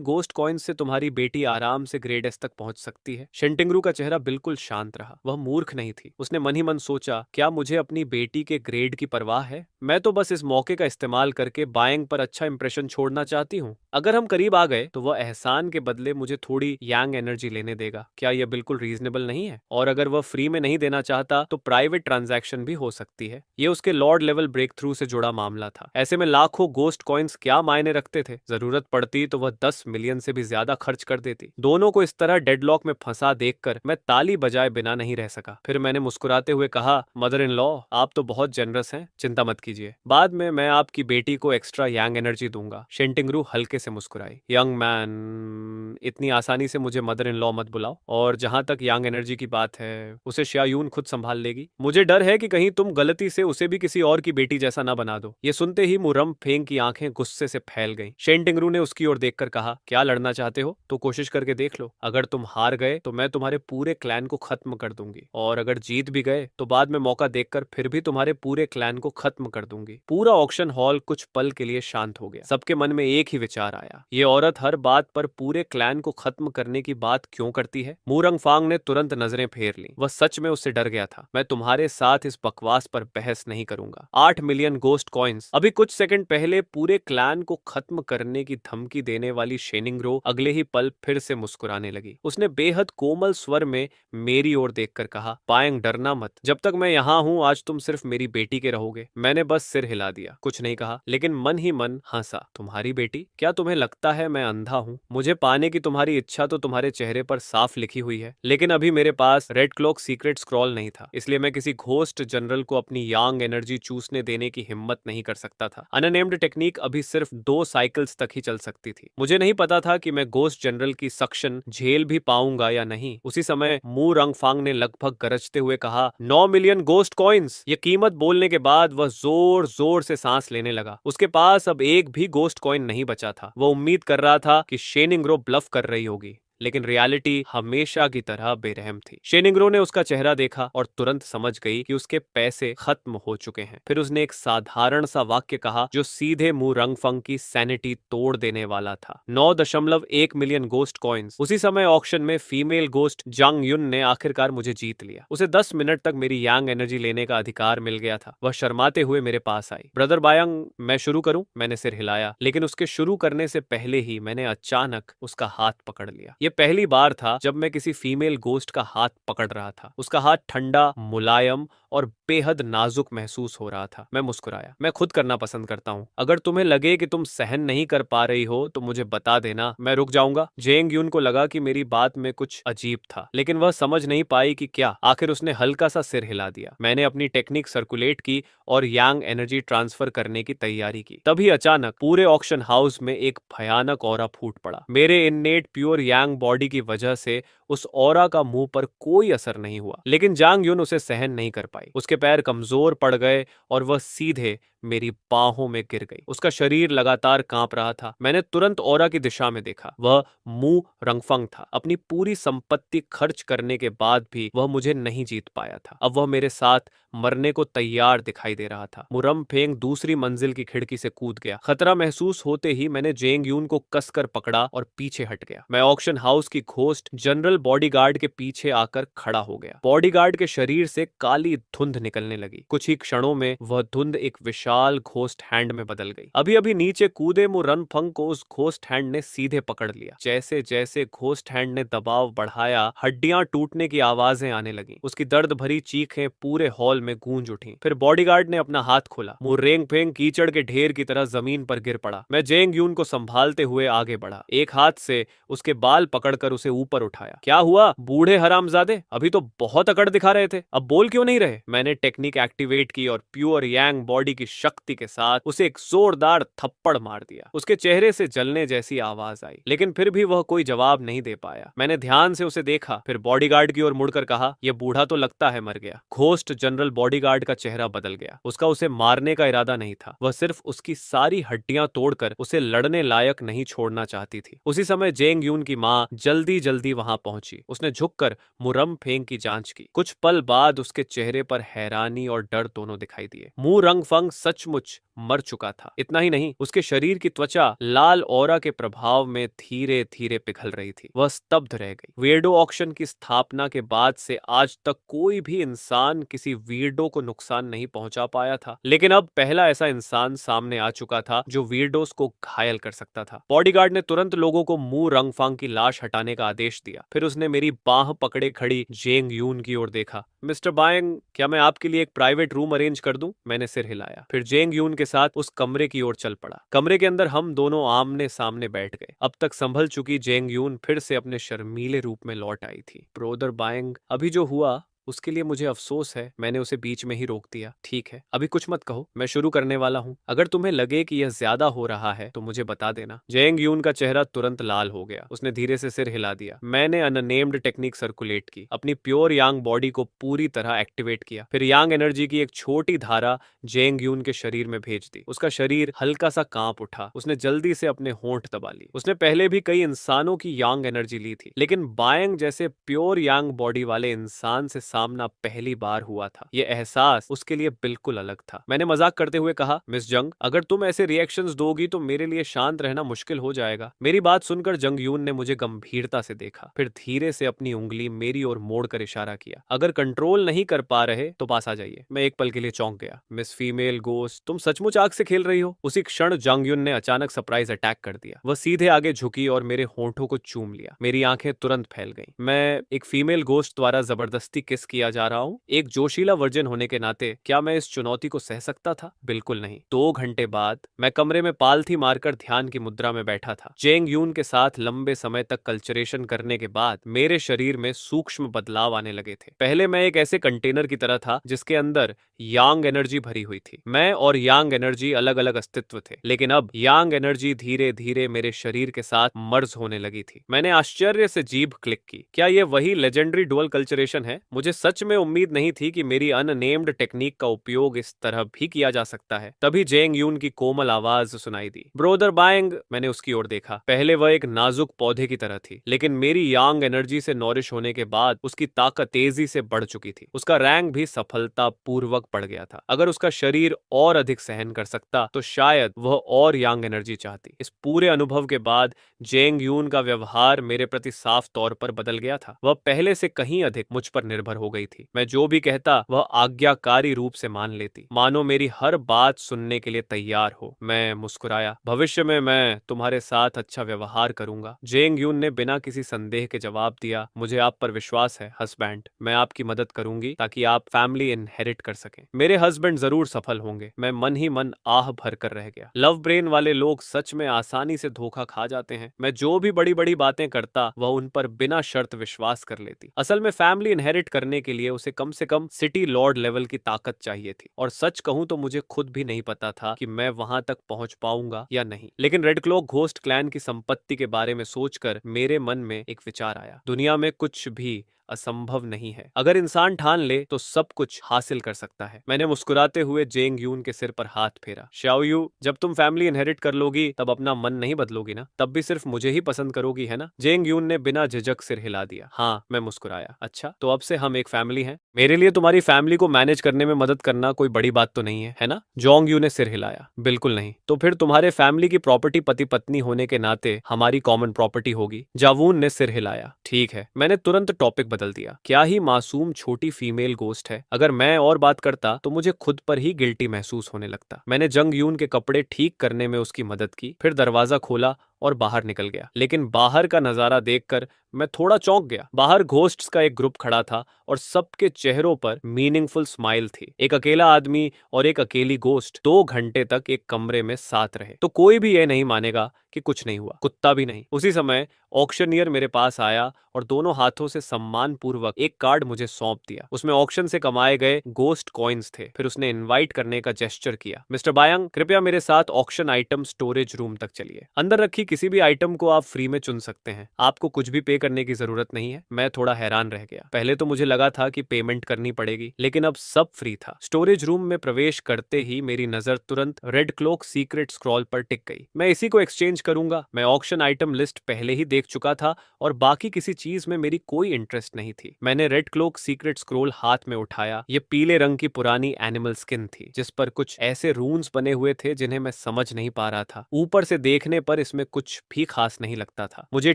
गोस्ट कॉइन्स से तुम्हारी बेटी आराम से ग्रेड एस तक पहुंच सकती है। शेंटिंगरू का चेहरा बिल्कुल शांत रहा। वह मूर्ख नहीं थी। उसने मन ही मन सोचा, क्या मुझे अपनी बेटी के ग्रेड की परवाह है? मैं तो बस इस मौके का इस्तेमाल करके बायांग पर अच्छा इंप्रेशन छोड़ना चाहती हूँ। अगर हम करीब आ गए तो वह एहसान के बदले मुझे थोड़ी यांग एनर्जी लेने देगा। क्या यह बिल्कुल रीजनेबल नहीं है? और अगर वह फ्री में नहीं देना चाहता तो प्राइवेट ट्रांजैक्शन भी हो सकती है। ये उसके लॉर्ड लेवल ब्रेक थ्रू से जुड़ा मामला था। ऐसे में लाखों गोस्ट कॉइन्स क्या मायने रखते थे? जरूरत पड़ती तो वह 10 मिलियन से भी ज्यादा खर्च कर देती। दोनों को इस तरह डेडलॉक में फंसा देखकर मैं ताली बजाए बिना नहीं रह सका। फिर मैंने मुस्कुराते हुए कहा, मदर इन लॉ, आप तो बहुत जेनरस हैं। चिंता मत कीजिए, बाद में मैं आपकी बेटी को एक्स्ट्रा यांग एनर्जी दूंगा। शेंटिंगरू हल्के से मुस्कुराई। यंग मैन, इतनी आसानी से मुझे मदर इन लॉ मत बुलाओ। और जहां तक यांग एनर्जी की बात है, उसे श्यायून खुद संभाल लेगी। मुझे डर है कि कहीं तुम गलती से उसे भी किसी और की बेटी जैसा ना बना दो। ये सुनते ही मुरम फेंग की आंखें गुस्से से फैल गईं। शेंटिंगरू ने उसकी ओर देखकर कहा, क्या लड़ना चाहते हो? तो कोशिश करके देख लो। अगर तुम हार गए तो मैं तुम्हारे पूरे क्लैन को खत्म कर दूंगी, और अगर जीत भी गए तो बाद में मौका देखकर फिर भी तुम्हारे पूरे क्लैन को खत्म कर दूंगी। पूरा ऑक्शन हॉल कुछ पल के लिए शांत हो गया। सबके मन में एक ही विचार आया, ये औरत हर बात पर पूरे क्लैन को खत्म करने की बात क्यों करती है? मु रंगफांग ने तुरंत नजरें फेर ली। वह सच में उससे डर गया था। मैं तुम्हारे साथ इस बकवास पर बहस नहीं करूंगा। 8 मिलियन गोस्ट कॉइन्स। अभी कुछ सेकंड पहले पूरे क्लैन को खत्म करने की धमकी देने वाली शेनिंग्रो अगले ही पल फिर से मुस्कुराने लगी। उसने बेहद कोमल स्वर में मेरी ओर देखकर कहा, बायांग, डरना मत। जब तक मैं यहाँ हूँ आज तुम सिर्फ मेरी बेटी के रहोगे। मैंने बस सिर हिला दिया, कुछ नहीं कहा, लेकिन मन ही मन हंसा। तुम्हारी बेटी? क्या तुम्हें लगता है मैं अंधा हूँ? मुझे पाने की तुम्हारी इच्छा तो तुम्हारे चेहरे पर साफ लिखी हुई है, लेकिन अभी मेरे पास रेड क्लॉक सीक्रेट स्क्रॉल नहीं था, इसलिए मैं किसी घोस्ट जनरल को अपनी यांग एनर्जी चूसने देने की हिम्मत नहीं कर सकता था। अननेम्ड टेक्निक अभी सिर्फ 2 साइकिल्स तक ही चल सकती थी। मुझे नहीं पता था कि मैं गोस्ट जनरल की सक्शन झेल भी पाऊंगा या नहीं। उसी समय मु रंगफांग ने लगभग गरजते हुए कहा, 9 मिलियन गोस्ट कॉइन्स। ये कीमत बोलने के बाद वह जोर जोर से सांस लेने लगा। उसके पास अब एक भी गोस्ट कॉइन नहीं बचा था। वह उम्मीद कर रहा था कि शेनिंग्रो ब्लफ कर रही होगी, लेकिन रियलिटी हमेशा की तरह बेरहम थी। शेनिंग्रो ने उसका चेहरा देखा और तुरंत समझ गई कि उसके पैसे खत्म हो चुके हैं। फिर उसने एक साधारण सा वाक्य कहा जो सीधे मु रंगफंग की सैनिटी तोड़ देने वाला था, 9.1 मिलियन गोस्ट कॉइन्स। उसी समय ऑक्शन में फीमेल गोस्ट जांग युन ने आखिरकार मुझे जीत लिया। उसे 10 मिनट तक मेरी यांग एनर्जी लेने का अधिकार मिल गया था। वह शर्माते हुए मेरे पास आई। ब्रदर बायांग, मैं शुरू करूं? मैंने सिर हिलाया, लेकिन उसके शुरू करने से पहले ही मैंने अचानक उसका हाथ पकड़ लिया। ये पहली बार था जब मैं किसी फीमेल गोस्ट का हाथ पकड़ रहा था। उसका हाथ ठंडा, मुलायम और बेहद नाजुक महसूस हो रहा था। मैं मुस्कुराया। मैं खुद करना पसंद करता हूँ। अगर तुम्हें लगे कि तुम सहन नहीं कर पा रही हो तो मुझे बता देना, मैं रुक जाऊंगा। जेंग यून को लगा कि मेरी बात में कुछ अजीब था, लेकिन वह समझ नहीं पाई कि क्या। आखिर उसने हल्का सा सिर हिला दिया। मैंने अपनी टेक्निक सर्कुलेट की और यांग एनर्जी ट्रांसफर करने की तैयारी की। तभी अचानक पूरे ऑक्शन हाउस में एक भयानक ऑरा फूट पड़ा। मेरे इन्नेट प्योर यांग बॉडी की वजह से उस ऑरा का मुंह पर कोई असर नहीं हुआ, लेकिन जांग युन उसे सहन नहीं कर पाई। उसके पैर कमजोर पड़ गए और वह सीधे मेरी बाहों में गिर गई। उसका शरीर लगातार कांप रहा था। मैंने तुरंत औरा की दिशा में देखा। वह मू रंगफंग था। अपनी पूरी संपत्ति खर्च करने के बाद भी वह मुझे नहीं जीत पाया था। अब वह मेरे साथ मरने को तैयार दिखाई दे रहा था। मुरम फेंग दूसरी मंजिल की खिड़की से कूद गया। खतरा महसूस होते ही मैंने जेंग यून को कसकर पकड़ा और पीछे हट गया। मैं ऑक्शन हाउस की घोस्ट जनरल बॉडीगार्ड के पीछे आकर खड़ा हो गया। बॉडीगार्ड के शरीर से काली धुंध निकलने लगी। कुछ ही क्षणों में वह धुंध एक विशाल घोस्ट हैंड में बदल गई। अभी अभी नीचे कूदे मुरनफंग को उस घोस्ट हैंड ने सीधे पकड़ लिया। जैसे जैसे घोस्ट हैंड ने दबाव बढ़ाया, हड्डियां टूटने की आवाजें आने लगी। उसकी दर्द भरी चीखें पूरे हॉल में गूंज उठी। फिर बॉडीगार्ड ने अपना हाथ खोला। मुरेंग फेंग कीचड़ के ढेर की तरह जमीन पर गिर पड़ा। मैं जेंग यून को संभालते हुए आगे बढ़ा। एक हाथ से उसके बाल पकड़कर उसे ऊपर उठाया। क्या हुआ बूढ़े हरामजादे, अभी तो बहुत अकड़ दिखा रहे थे, अब बोल क्यों नहीं रहे? मैंने टेक्निक एक्टिवेट की और प्योर यांग बॉडी की शक्ति के साथ उसे एक जोरदार थप्पड़ मार दिया। उसके चेहरे से जलने जैसी आवाज आई, लेकिन फिर भी वह कोई जवाब नहीं दे पाया। मैंने ध्यान से उसे देखा, फिर बॉडीगार्ड की ओर मुड़कर कहा, यह बूढ़ा तो लगता है मर गया। घोस्ट जनरल बॉडीगार्ड का चेहरा बदल गया। उसका उसे मारने का इरादा नहीं था, वह सिर्फ उसकी सारी हड्डियां तोड़कर उसे लड़ने लायक नहीं छोड़ना चाहती थी। उसी समय जेंग यून की मां जल्दी जल्दी वहां पहुंची। उसने झुककर मुरम फेंग की जांच की। कुछ पल बाद उसके चेहरे पर हैरानी और डर दोनों दिखाई दिए। मू रंगफंग सचमुच मर चुका था। इतना ही नहीं, उसके शरीर की त्वचा लाल औरा के प्रभाव में धीरे धीरे पिघल रही थी। वह स्तब्ध रह गई। वियर्डो ऑक्शन की स्थापना के बाद से आज तक कोई भी इंसान किसी वियर्डो को नुकसान नहीं पहुंचा पाया था, लेकिन अब पहला ऐसा इंसान सामने आ चुका था जो वियर्डोस को घायल कर सकता था। बॉडीगार्ड ने तुरंत लोगों को मू रंगफांग की लाश हटाने का आदेश दिया। फिर उसने मेरी बाह पकड़े खड़ी जेंग यून की ओर देखा। मिस्टर बायंग, क्या मैं आपके लिए एक प्राइवेट रूम अरेंज कर दूं? मैंने सिर हिलाया। फिर जेंग यून के साथ उस कमरे की ओर चल पड़ा। कमरे के अंदर हम दोनों आमने सामने बैठ गए। अब तक संभल चुकी जेंग यून फिर से अपने शर्मीले रूप में लौट आई थी। ब्रोदर बायंग, अभी जो हुआ उसके लिए मुझे अफसोस है। मैंने उसे बीच में ही रोक दिया। ठीक है, अभी कुछ मत कहो, मैं शुरू करने वाला हूँ। अगर तुम्हें लगे कि यह ज्यादा हो रहा है तो मुझे बता देना। जेंग यून का चेहरा तुरंत लाल हो गया। उसने धीरे से सिर हिला दिया। मैंने अननेम्ड टेक्निक सर्कुलेट की, अपनी प्योर यांग बॉडी को पूरी तरह एक्टिवेट किया। फिर यांग एनर्जी की एक छोटी धारा जेंग यून के शरीर में भेज दी। उसका शरीर हल्का सा कांप उठा। उसने जल्दी से अपने होंठ दबा ली। उसने पहले भी कई इंसानों की यांग एनर्जी ली थी, लेकिन बायंग जैसे प्योर यांग बॉडी वाले इंसान से सामना पहली बार हुआ था। यह एहसास उसके लिए बिल्कुल अलग था। मैंने मजाक करते हुए कहा, मिस जंग, अगर तुम ऐसे रिएक्शंस दोगी तो मेरे लिए शांत रहना मुश्किल हो जाएगा। मेरी बात सुनकर जंग यून ने मुझे गंभीरता से देखा, फिर धीरे से अपनी उंगली मेरी ओर मोड़कर इशारा किया। अगर कंट्रोल नहीं कर पा रहे तो पास आ जाइए। मैं एक पल के लिए चौंक गया। मिस फीमेल गोस्ट, तुम सचमुच आग से खेल रही हो? उसी क्षण जंग यून ने अचानक सरप्राइज अटैक कर दिया। वह सीधे आगे झुकी और मेरे होंठों को चूम लिया। मेरी आंखें तुरंत फैल गईं। मैं एक फीमेल गोस्ट द्वारा जबरदस्ती किस किया जा रहा हूं? एक जोशीला वर्जिन होने के नाते क्या मैं इस चुनौती को सह सकता था? बिल्कुल नहीं। 2 घंटे बाद मैं कमरे में पालथी मारकर ध्यान की मुद्रा में बैठा था। जेंग यून के साथ लंबे समय तक कल्चरेशन करने के बाद मेरे शरीर में सूक्ष्म बदलाव आने लगे थे। पहले मैं एक ऐसे कंटेनर की तरह था जिसके अंदर यांग एनर्जी भरी हुई थी। मैं और यांग एनर्जी अलग अलग अस्तित्व थे, लेकिन अब यांग एनर्जी धीरे धीरे मेरे शरीर के साथ मर्ज होने लगी थी। मैंने आश्चर्य से जीभ क्लिक की। क्या यह वही लेजेंडरी डुअल कल्चरेशन है? मुझे सच में उम्मीद नहीं थी कि मेरी अननेम्ड टेक्निक का उपयोग इस तरह भी किया जा सकता है। तभी जेंग यून की कोमल आवाज सुनाई दी। ब्रोदर बायंग, मैंने उसकी ओर देखा। पहले वह एक नाजुक पौधे की तरह थी, लेकिन मेरी यांग एनर्जी से नॉरिश होने के बाद उसकी ताकत तेजी से बढ़ चुकी थी। उसका रैंक भी सफलता पूर्वक बढ़ गया था। अगर उसका शरीर और अधिक सहन कर सकता तो शायद वह और यांग एनर्जी चाहती। इस पूरे अनुभव के बाद जेंग यून का व्यवहार मेरे प्रति साफ तौर पर बदल गया था। वह पहले से कहीं अधिक मुझ पर निर्भर हो गई थी। मैं जो भी कहता वह आज्ञाकारी रूप से मान लेती, मानो मेरी हर बात सुनने के लिए तैयार हो। मैं मुस्कुराया। भविष्य में मैं तुम्हारे साथ अच्छा व्यवहार करूंगा। जेंग यून ने बिना किसी संदेह के जवाब दिया, मुझे आप पर विश्वास है हस्बैंड। मैं आपकी मदद करूंगी ताकि आप फैमिली इनहेरिट कर सकें। मेरे हस्बैंड जरूर सफल होंगे। मैं मन ही मन आह भर कर रह गया। लव ब्रेन वाले लोग सच में आसानी से धोखा खा जाते हैं। मैं जो भी बड़ी बड़ी बातें करता वह उन पर बिना शर्त विश्वास कर लेती। असल में फैमिली इनहेरिट करने के लिए उसे कम से कम सिटी लॉर्ड लेवल की ताकत चाहिए थी, और सच कहूं तो मुझे खुद भी नहीं पता था कि मैं वहां तक पहुंच पाऊंगा या नहीं। लेकिन रेड क्लॉ घोस्ट क्लैन की संपत्ति के बारे में सोचकर मेरे मन में एक विचार आया। दुनिया में कुछ भी असंभव नहीं है। अगर इंसान ठान ले तो सब कुछ हासिल कर सकता है। मैंने मुस्कुराते हुए जेंग यून के सिर पर हाथ फेरा। शाओ यू, जब तुम फैमिली इनहेरिट कर लोगी तब अपना मन नहीं बदलोगी ना? तब भी सिर्फ मुझे ही पसंद करोगी, है ना? जेंग यून ने बिना झिझक सिर हिला दिया। हाँ, मैं मुस्कुराया। अच्छा, तो अब से हम एक फैमिली हैं। मेरे लिए तुम्हारी फैमिली को मैनेज करने में मदद करना कोई बड़ी बात तो नहीं है ना? जोंग यू ने सिर हिलाया। बिल्कुल नहीं। तो फिर तुम्हारे फैमिली की प्रॉपर्टी पति पत्नी होने के नाते हमारी कॉमन प्रॉपर्टी होगी। जावून ने सिर हिलाया। ठीक है। मैंने तुरंत टॉपिक बदल दिया। क्या ही मासूम छोटी फीमेल गोस्ट है। अगर मैं और बात करता तो मुझे खुद पर ही गिल्टी महसूस होने लगता। मैंने जंग यून के कपड़े ठीक करने में उसकी मदद की, फिर दरवाजा खोला और बाहर निकल गया। लेकिन बाहर का नजारा देखकर मैं थोड़ा चौंक गया। बाहर घोस्ट्स का एक ग्रुप खड़ा था और सबके चेहरों पर मीनिंगफुल स्माइल थी। एक अकेला आदमी और एक अकेली गोस्ट 2 घंटे तक एक कमरे में साथ रहे तो कोई भी यह नहीं मानेगा कि कुछ नहीं हुआ, कुत्ता भी नहीं। उसी समय ऑक्शनियर मेरे पास आया और दोनों हाथों से सम्मान पूर्वक एक कार्ड मुझे सौंप दिया। उसमें ऑक्शन से कमाए गए गोस्ट कॉइन्स थे। फिर उसने इनवाइट करने का जेस्चर किया। मिस्टर बायंग, कृपया मेरे साथ ऑक्शन आइटम स्टोरेज रूम तक चलिए। अंदर रखी किसी भी आइटम को आप फ्री में चुन सकते हैं। आपको कुछ भी पे करने की जरूरत नहीं है। मैं थोड़ा हैरान रह गया। पहले तो मुझे लगा था कि पेमेंट करनी पड़ेगी, लेकिन अब सब फ्री था। स्टोरेज रूम में प्रवेश करते ही मेरी नजर तुरंत रेड क्लोक सीक्रेट स्क्रॉल पर टिक गई। मैं इसी को एक्सचेंज करूंगा। मैं ऑक्शन आइटम लिस्ट पहले ही देख चुका था और बाकी किसी चीज में मेरी कोई इंटरेस्ट नहीं थी। मैंने रेड क्लोक सीक्रेट स्क्रोल हाथ में उठाया। ये पीले रंग की पुरानी एनिमल स्किन थी जिस पर कुछ ऐसे रून्स बने हुए थे जिन्हें मैं समझ नहीं पा रहा था। ऊपर से देखने पर इसमें कुछ भी खास नहीं लगता था। मुझे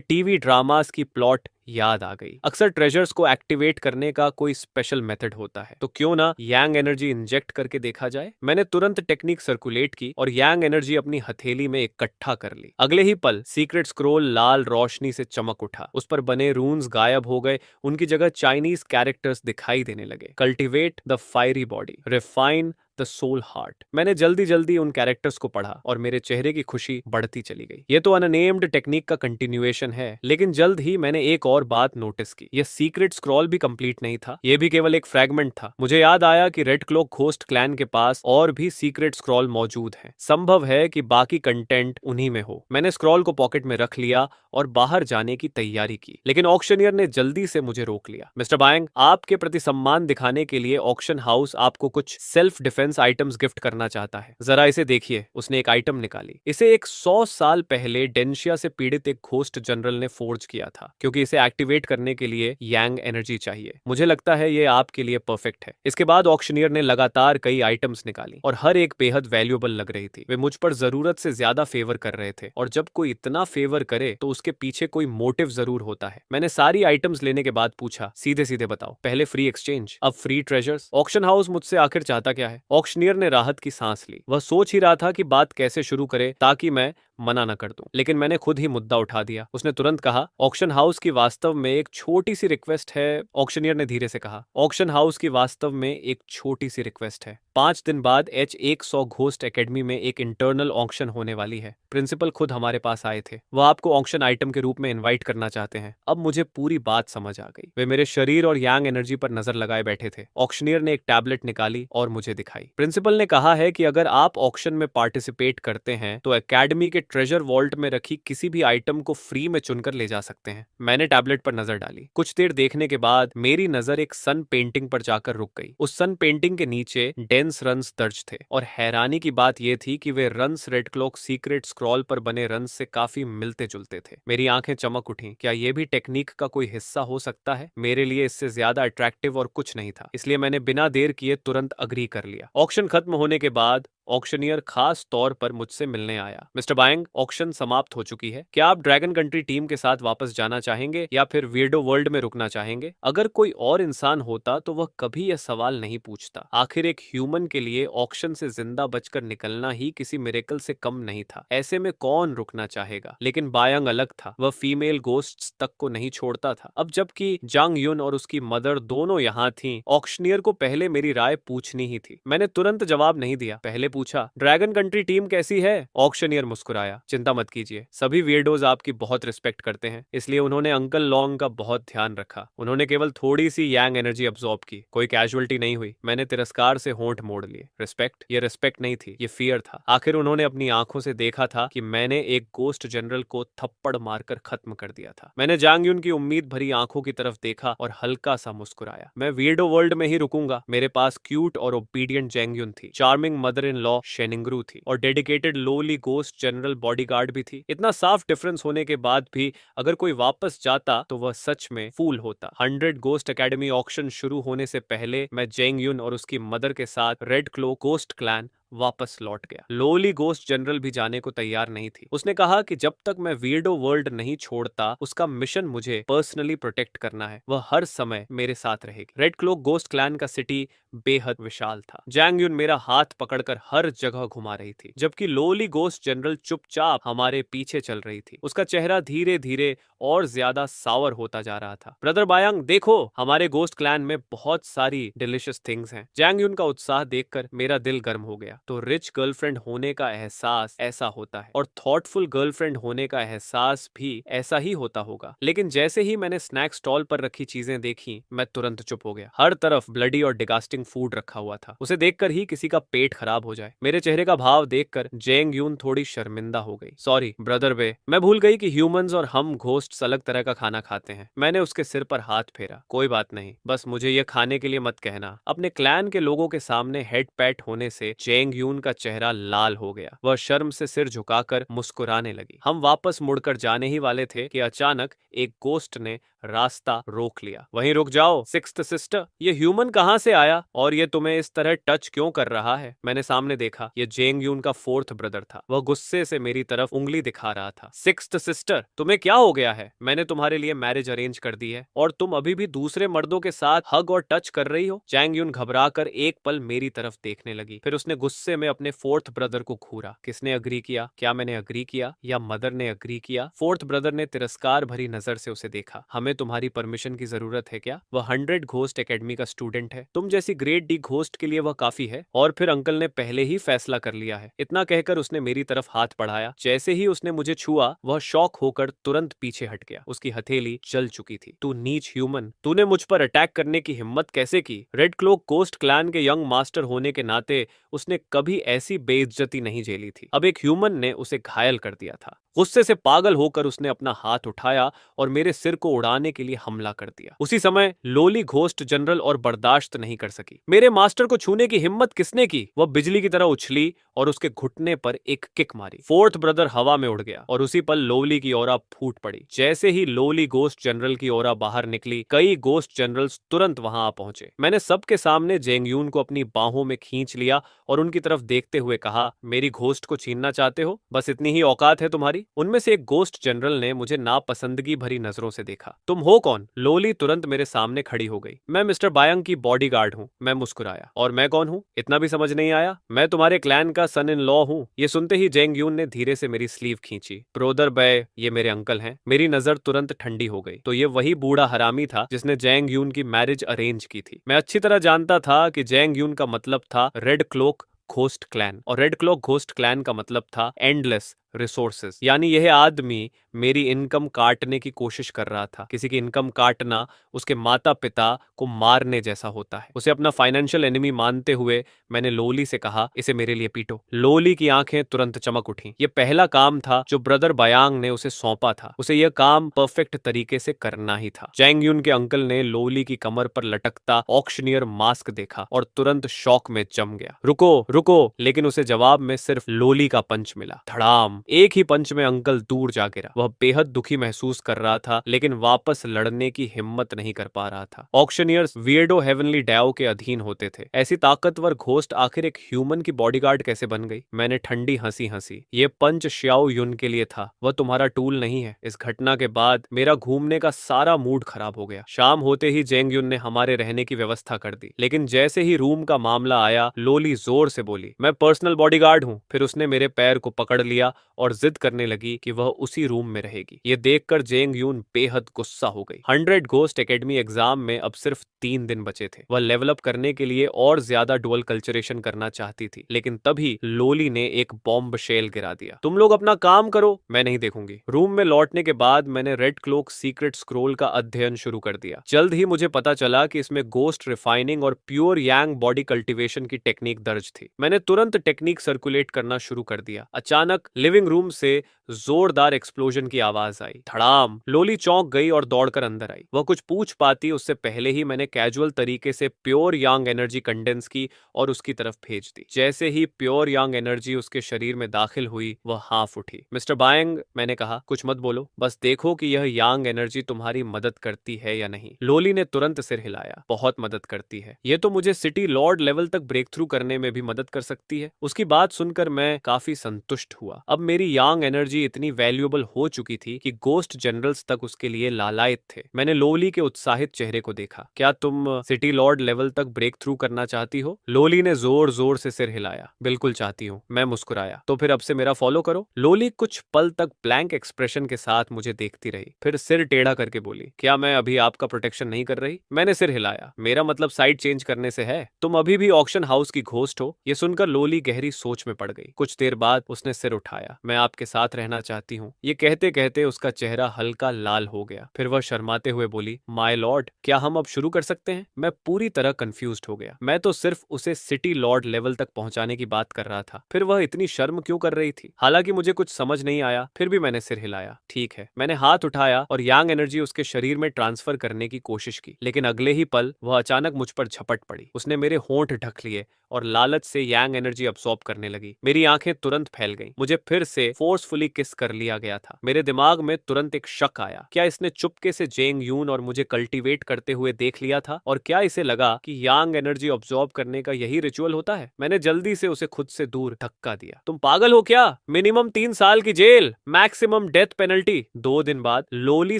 टीवी ड्रामास की प्लॉट याद आ गई। अक्सर ट्रेजर्स को एक्टिवेट करने का कोई स्पेशल मेथड होता है, तो क्यों ना यांग एनर्जी इंजेक्ट करके देखा जाए। मैंने तुरंत टेक्निक सर्कुलेट की और यांग एनर्जी अपनी हथेली में इकट्ठा कर ली। अगले ही पल सीक्रेट स्क्रोल लाल रोशनी से चमक उठा। उस पर बने रून्स गायब हो गए। उनकी जगह चाइनीज कैरेक्टर्स दिखाई देने लगे। Cultivate the fiery body, refine the soul heart. मैंने जल्दी जल्दी उन कैरेक्टर्स को पढ़ा और मेरे चेहरे की खुशी बढ़ती चली गई। ये तो अननेम्ड टेक्निक का कंटिन्यूएशन है, लेकिन जल्द ही मैंने एक और बात नोटिस की। यह सीक्रेट स्क्रॉल भी कंप्लीट नहीं था। यह भी केवल एक फ्रैगमेंट था। मुझे याद आया कि रेड क्लॉक घोस्ट क्लैन के पास और भी सीक्रेट स्क्रॉल मौजूद हैं। संभव है कि बाकी कंटेंट उन्हीं में हो। मैंने स्क्रॉल को पॉकेट में रख लिया और बाहर जाने की तैयारी की, लेकिन ऑक्शनियर ने जल्दी से मुझे रोक लिया। मिस्टर बायंग, आपके प्रति सम्मान दिखाने के लिए ऑक्शन हाउस आपको कुछ सेल्फ डिफेंस आइटम्स गिफ्ट करना चाहता है। जरा इसे देखिए। उसने एक आइटम निकाली। इसे एक 100 साल पहले डेंशिया से पीड़ित एक घोस्ट जनरल ने फोर्ज किया था, क्योंकि इसे एक्टिवेट करने के लिए यांग एनर्जी चाहिए। मुझे लगता है ये आपके लिए परफेक्ट है। इसके बाद ऑक्शनियर ने लगातार कई आइटम्स निकाली और हर एक बेहद वैल्यूएबल लग रही थी। वे मुझ पर जरूरत से ज्यादा फेवर कर रहे थे, और जब कोई इतना फेवर करे तो उसके पीछे कोई मोटिव जरूर होता है। मैंने सारी आइटम्स लेने के बाद पूछा, सीधे सीधे बताओ, पहले फ्री एक्सचेंज, अब फ्री ट्रेजर्स। ऑक्शन हाउस मुझसे आखिर चाहता क्या है? ऑक्शनियर ने राहत की सांस ली। वह सोच ही रहा था कि बात कैसे शुरू करे ताकि मैं मना न कर दूं, लेकिन मैंने खुद ही मुद्दा उठा दिया। उसने तुरंत कहा, ऑक्शन हाउस की वास्तव में एक छोटी सी रिक्वेस्ट है। ऑक्शनियर ने धीरे से कहा, ऑक्शन हाउस की वास्तव में एक छोटी सी रिक्वेस्ट है। 5 दिन बाद H100 घोस्ट एकेडमी में एक इंटरनल ऑक्शन होने वाली है। प्रिंसिपल खुद हमारे पास आए थे। वह आपको ऑक्शन आइटम के रूप में इनवाइट करना चाहते हैं। अब मुझे पूरी बात समझ आ गई। वे मेरे शरीर और यांग एनर्जी पर नजर लगाए बैठे थे। ऑक्शनियर ने एक टैबलेट निकाली और मुझे दिखाई। प्रिंसिपल ने कहा है कि अगर आप ऑक्शन में पार्टिसिपेट करते हैं तो एकेडमी के ट्रेजर वॉल्ट में रखी किसी भी आइटम को फ्री में चुनकर ले जा सकते हैं। मैंने टैबलेट पर नजर डाली। कुछ देर देखने के बाद मेरी नजर एक सन पेंटिंग पर जाकर रुक गई। उस सन पेंटिंग के नीचे डेंस रन्स दर्ज थे, और हैरानी की बात यह थी कि वे runes red clock secret scroll पर बने रन्स से काफी मिलते जुलते थे। मेरी आंखें चमक उठी। क्या यह भी टेक्निक का कोई हिस्सा हो सकता है? मेरे लिए इससे ज्यादा अट्रैक्टिव और कुछ नहीं था, इसलिए मैंने बिना देर किए तुरंत अग्री कर लिया। ऑक्शन खत्म होने के बाद ऑक्शनियर खास तौर पर मुझसे मिलने आया। मिस्टर बायंग, ऑक्शन समाप्त हो चुकी है। क्या आप ड्रैगन कंट्री टीम के साथ वापस जाना चाहेंगे या फिर वियर्डो वर्ल्ड में रुकना चाहेंगे? अगर कोई और इंसान होता तो वह कभी यह सवाल नहीं पूछता। आखिर एक ह्यूमन के लिए ऑक्शन से जिंदा बचकर निकलना ही किसी मिरेकल से कम नहीं था। ऐसे में कौन रुकना चाहेगा? लेकिन बायंग अलग था। वह फीमेल गोस्ट्स तक को नहीं छोड़ता था। अब जबकि जांग युन और उसकी मदर दोनों यहाँ थीं, ऑक्शनियर को पहले मेरी राय पूछनी ही थी। मैंने तुरंत जवाब नहीं दिया। पहले पूछा, ड्रैगन कंट्री टीम कैसी है? ऑक्शनियर मुस्कुराया, चिंता मत कीजिए, सभी वियर्डोज आपकी बहुत रिस्पेक्ट करते हैं, इसलिए उन्होंने अंकल लॉन्ग का बहुत ध्यान रखा। उन्होंने केवल थोड़ी सी यांग एनर्जी अब्सॉर्ब की, कोई कैजुअलिटी नहीं हुई। मैंने तिरस्कार से होंठ मोड़ लिए। रिस्पेक्ट? ये रिस्पेक्ट नहीं थी, ये फियर था। आखिर उन्होंने अपनी आंखों से देखा था कि मैंने एक गोस्ट जनरल को थप्पड़ मारकर खत्म कर दिया था। मैंने जांग युन की उम्मीद भरी आंखों की तरफ देखा और हल्का सा मुस्कुराया। मैं वियर्डो वर्ल्ड में ही रुकूंगा। मेरे पास क्यूट और ओबीडियंट जैंग युन थी, चार्मिंग मदर इन लॉ शेनिंग्रू थी और dedicated lolly ghost general bodyguard भी थी। इतना साफ डिफरेंस होने के बाद भी अगर कोई वापस जाता तो वह सच में फूल होता। 100 गोस्ट एकेडमी ऑक्शन शुरू होने से पहले मैं जैंग युन और उसकी मदर के साथ रेड क्लो गोस्ट क्लैन वापस लौट गया। लोली गोस्ट जनरल भी जाने को तैयार नहीं थी। उसने कहा कि जब तक मैं वियर्डो वर्ल्ड नहीं छोड़ता, उसका मिशन मुझे पर्सनली प्रोटेक्ट करना है। वह हर समय मेरे साथ रहेगी। रेड क्लोक गोस्ट क्लैन का सिटी बेहद विशाल था। जैंग युन मेरा हाथ पकड़कर हर जगह घुमा रही थी, जबकि लोली गोस्ट जनरल चुपचाप हमारे पीछे चल रही थी। उसका चेहरा धीरे धीरे और ज्यादा सावर होता जा रहा था। ब्रदर बायांग, देखो, हमारे गोस्ट क्लैन में बहुत सारी डिलिशियस थिंग्स हैं। जैंग युन का उत्साह देखकर मेरा दिल गर्म हो गया। तो रिच गर्लफ्रेंड होने का एहसास ऐसा होता है और थॉटफुल गर्लफ्रेंड होने का एहसास भी ऐसा ही होता होगा। लेकिन जैसे ही मैंने स्नैक स्टॉल पर रखी चीजें देखी, मैं तुरंत चुप हो गया। हर तरफ ब्लडी और डिगास्टिंग फूड रखा हुआ था। उसे देखकर ही किसी का पेट खराब हो जाए। मेरे चेहरे का भाव देखकर जैंग यून थोड़ी शर्मिंदा हो गई। सॉरी ब्रदर बे, मैं भूल गई कि ह्यूमंस और हम घोस्ट्स अलग तरह का खाना खाते हैं। मैंने उसके सिर पर हाथ फेरा। कोई बात नहीं, बस मुझे यह खाने के लिए मत कहना। अपने क्लैन के लोगों के सामने हेड पैट होने से जैंग यून का चेहरा लाल हो गया। वह शर्म से सिर झुकाकर मुस्कुराने लगी। हम वापस मुड़कर जाने ही वाले थे कि अचानक एक गोस्ट ने रास्ता रोक लिया। वहीं रुक जाओ सिक्स्थ सिस्टर, ये ह्यूमन कहां से आया और ये तुम्हें इस तरह टच क्यों कर रहा है? मैंने सामने देखा, ये जेंग यून का फोर्थ ब्रदर था। वह गुस्से से मेरी तरफ उंगली दिखा रहा था। सिक्स्थ सिस्टर, तुम्हें क्या हो गया है? मैंने तुम्हारे लिए मैरिज अरेंज कर दी है और तुम अभी भी दूसरे मर्दों के साथ हग और टच कर रही हो? जैंग यून घबराकर एक पल मेरी तरफ देखने लगी, फिर उसने गुस्से में अपने फोर्थ ब्रदर को घूरा। किसने अग्री किया? क्या मैंने अग्री किया या मदर ने अग्री किया? फोर्थ ब्रदर ने तिरस्कार भरी नजर से उसे देखा। हमें तुम्हारी परमिशन की जरूरत है क्या? वह 100 घोस्ट एकेडमी का स्टूडेंट है। तुम जैसी ग्रेट डी घोस्ट के लिए वह काफी है। और फिर अंकल ने पहले ही फैसला कर लिया है। इतना कहकर उसने मेरी तरफ हाथ बढ़ाया। जैसे ही उसने मुझे छुआ, वह शॉक होकर तुरंत पीछे हट गया। उसकी हथेली जल चुकी थी। तू नीच ह्यूमन, तूने मुझ पर अटैक करने की हिम्मत कैसे की? रेड क्लोक गोस्ट क्लैन के यंग मास्टर होने के नाते उसने कभी ऐसी बेइज्जती नहीं झेली थी। अब एक ह्यूमन ने उसे घायल कर दिया था। गुस्से से पागल होकर उसने अपना हाथ उठाया और मेरे सिर को उड़ाने के लिए हमला कर दिया। उसी समय लोली घोस्ट जनरल और बर्दाश्त नहीं कर सकी। मेरे मास्टर को छूने की हिम्मत किसने की? वह बिजली की तरह उछली और उसके घुटने पर एक किक मारी। फोर्थ ब्रदर हवा में उड़ गया और उसी पल लोली की ओरा फूट पड़ी। जैसे ही लोली गोस्ट जनरल की ओरा बाहर निकली, कई गोस्ट जनरल्स तुरंत वहां आ पहुंचे। मैंने सबके सामने जेंग यून को अपनी बाहों में खींच लिया और उनकी तरफ देखते हुए कहा, मेरी घोस्ट को छीनना चाहते हो? बस इतनी ही औकात है तुम्हारी? उनमें से एक गोस्ट जनरल ने मुझे नापसंदगी भरी नजरों से देखा। तुम हो कौन? लोली तुरंत मेरे सामने खड़ी हो गई। मैं मिस्टर बायंग की बॉडीगार्ड हूँ। मैं मुस्कुराया। और मैं कौन हूँ? इतना भी समझ नहीं आया? मैं तुम्हारे क्लैन का सन इन लॉ हूँ। ये सुनते ही जेंग यून ने धीरे से मेरी स्लीव खींची। ब्रोदर बे, ये मेरे अंकल हैं। मेरी नजर तुरंत ठंडी हो गई। तो ये वही बूढ़ा हरामी था जिसने जेंग यून की मैरिज अरेंज की थी। मैं अच्छी तरह जानता था कि जेंग यून का मतलब था रेड क्लोक घोस्ट क्लैन और रेड क्लॉक घोस्ट क्लैन का मतलब था एंडलेस रिसोर्सेज। यानी यह आदमी मेरी इनकम काटने की कोशिश कर रहा था। किसी की इनकम काटना उसके माता पिता को मारने जैसा होता है। उसे अपना फाइनेंशियल एनिमी मानते हुए मैंने लोली से कहा, इसे मेरे लिए पीटो। लोली की आंखें तुरंत चमक उठी। यह पहला काम था जो ब्रदर बायांग ने उसे सौंपा था। उसे यह काम परफेक्ट तरीके से करना ही था। जैंग यून के अंकल ने लोली की कमर पर लटकता ऑक्शनियर मास्क देखा और तुरंत शॉक में जम गया। रुको रुको, लेकिन उसे जवाब में सिर्फ लोली का पंच मिला। धड़ाम! एक ही पंच में अंकल दूर जा गिरा। वह बेहद दुखी महसूस कर रहा था, लेकिन वापस लड़ने की हिम्मत नहीं कर पा रहा था। ऑक्शनियर्स वियर्डो हेवनली डैओ के अधीन होते थे। ऐसी ताकतवर घोस्ट आखिर एक ह्यूमन की बॉडीगार्ड कैसे बन गई? मैंने ठंडी हंसी हंसी। ये पंच श्याओ युन के लिए था, वह तुम्हारा टूल नहीं है। इस घटना के बाद मेरा घूमने का सारा मूड खराब हो गया। शाम होते ही जेंग युन ने हमारे रहने की व्यवस्था कर दी, लेकिन जैसे ही रूम का मामला आया, लोली जोर से बोली, मैं पर्सनल बॉडीगार्ड हूँ। फिर उसने मेरे पैर को पकड़ लिया और जिद करने लगी कि वह उसी रूम में रहेगी। ये देखकर जेंग यून बेहद गुस्सा हो गई। 100 घोस्ट एकेडमी एग्जाम में अब सिर्फ 3 दिन बचे थे। वह लेवल अप करने के लिए और ज्यादा डुअल कल्चरेशन करना चाहती थी, लेकिन तभी लोली ने एक बॉम्ब शेल गिरा दिया। तुम लोग अपना काम करो, मैं नहीं देखूंगी। रूम में लौटने के बाद मैंने रेड क्लोक सीक्रेट स्क्रोल का अध्ययन शुरू कर दिया। जल्द ही मुझे पता चला कि इसमें गोस्ट रिफाइनिंग और प्योर यांग बॉडी कल्टीवेशन की टेक्निक दर्ज थी। मैंने तुरंत टेक्निक सर्कुलेट करना शुरू कर दिया। अचानक लिविंग रूम से जोरदार एक्सप्लोजन की आवाज आई। धड़ाम! लोली चौंक गई और दौड़कर अंदर आई। वह कुछ पूछ पाती उससे पहले ही मैंने कैजुअल तरीके से प्योर यांग एनर्जी कंडेंस की और उसकी तरफ भेज दी। जैसे ही प्योर यांग एनर्जी उसके शरीर में दाखिल हुई, वह हाँफ उठी। मिस्टर बायंग, मैंने कहा, कुछ मत बोलो, बस देखो कि यह यांग एनर्जी तुम्हारी मदद करती है या नहीं। लोली ने तुरंत सिर हिलाया। बहुत मदद करती है। ये तो मुझे सिटी लॉर्ड लेवल तक ब्रेक थ्रू करने में भी मदद कर सकती है। उसकी बात सुनकर मैं काफी संतुष्ट हुआ। अब मेरी यांग एनर्जी इतनी वैल्यूएबल हो चुकी थी कि गोस्ट जनरल्स तक उसके लिए लालायित थे। मैंने लोली के उत्साहित चेहरे को देखा। क्या तुम सिटी लॉर्ड लेवल तक ब्रेक थ्रू करना चाहती हो? लोली ने जोर जोर से सिर हिलाया। बिल्कुल चाहती हूँ, मैं मुस्कुराया। तो फिर अब से मेरा फॉलो करो। लोली कुछ पल तक ब्लैंक एक्सप्रेशन के साथ मुझे देखती रही, फिर सिर टेढ़ा करके बोली, क्या मैं अभी आपका प्रोटेक्शन नहीं कर रही? मैंने सिर हिलाया। मेरा मतलब साइड चेंज करने से है। तुम अभी भी ऑक्शन हाउस की घोस्ट हो। ये सुनकर लोली गहरी सोच में पड़ गई। कुछ देर बाद उसने सिर उठाया। मैं आपके साथ रहना चाहती हूँ। ये कहते कहते उसका चेहरा हल्का लाल हो गया। फिर वह शर्माते हुए बोली, माय लॉर्ड, क्या हम अब शुरू कर सकते हैं? मैं पूरी तरह कंफ्यूज्ड हो गया। मैं तो सिर्फ उसे सिटी लॉर्ड लेवल तक पहुंचाने की बात कर रहा था। फिर वह इतनी शर्म क्यों कर रही थी? हालांकि मुझे कुछ समझ नहीं आया, फिर भी मैंने सिर हिलाया। ठीक है। मैंने हाथ उठाया और यांग एनर्जी उसके शरीर में ट्रांसफर करने की कोशिश की, लेकिन अगले ही पल वह अचानक मुझ पर झपट पड़ी। उसने मेरे होंठ ढक लिए और लालच से यांग एनर्जी अब्सॉर्ब करने लगी। मेरी आंखें तुरंत फैल गईं। मुझे फिर से फोर्सफुली किस कर लिया गया था। मेरे दिमाग में तुरंत एक शक आया। क्या इसने चुपके से जेंग यून और मुझे कल्टीवेट करते हुए देख लिया था? और क्या इसे लगा कि यांग एनर्जी अब्सॉर्ब करने का यही रिचुअल होता है? मैंने जल्दी से उसे खुद से दूर धक्का दिया। तुम पागल हो क्या? मिनिमम 3 साल की जेल, मैक्सिमम डेथ पेनल्टी। 2 दिन बाद लोली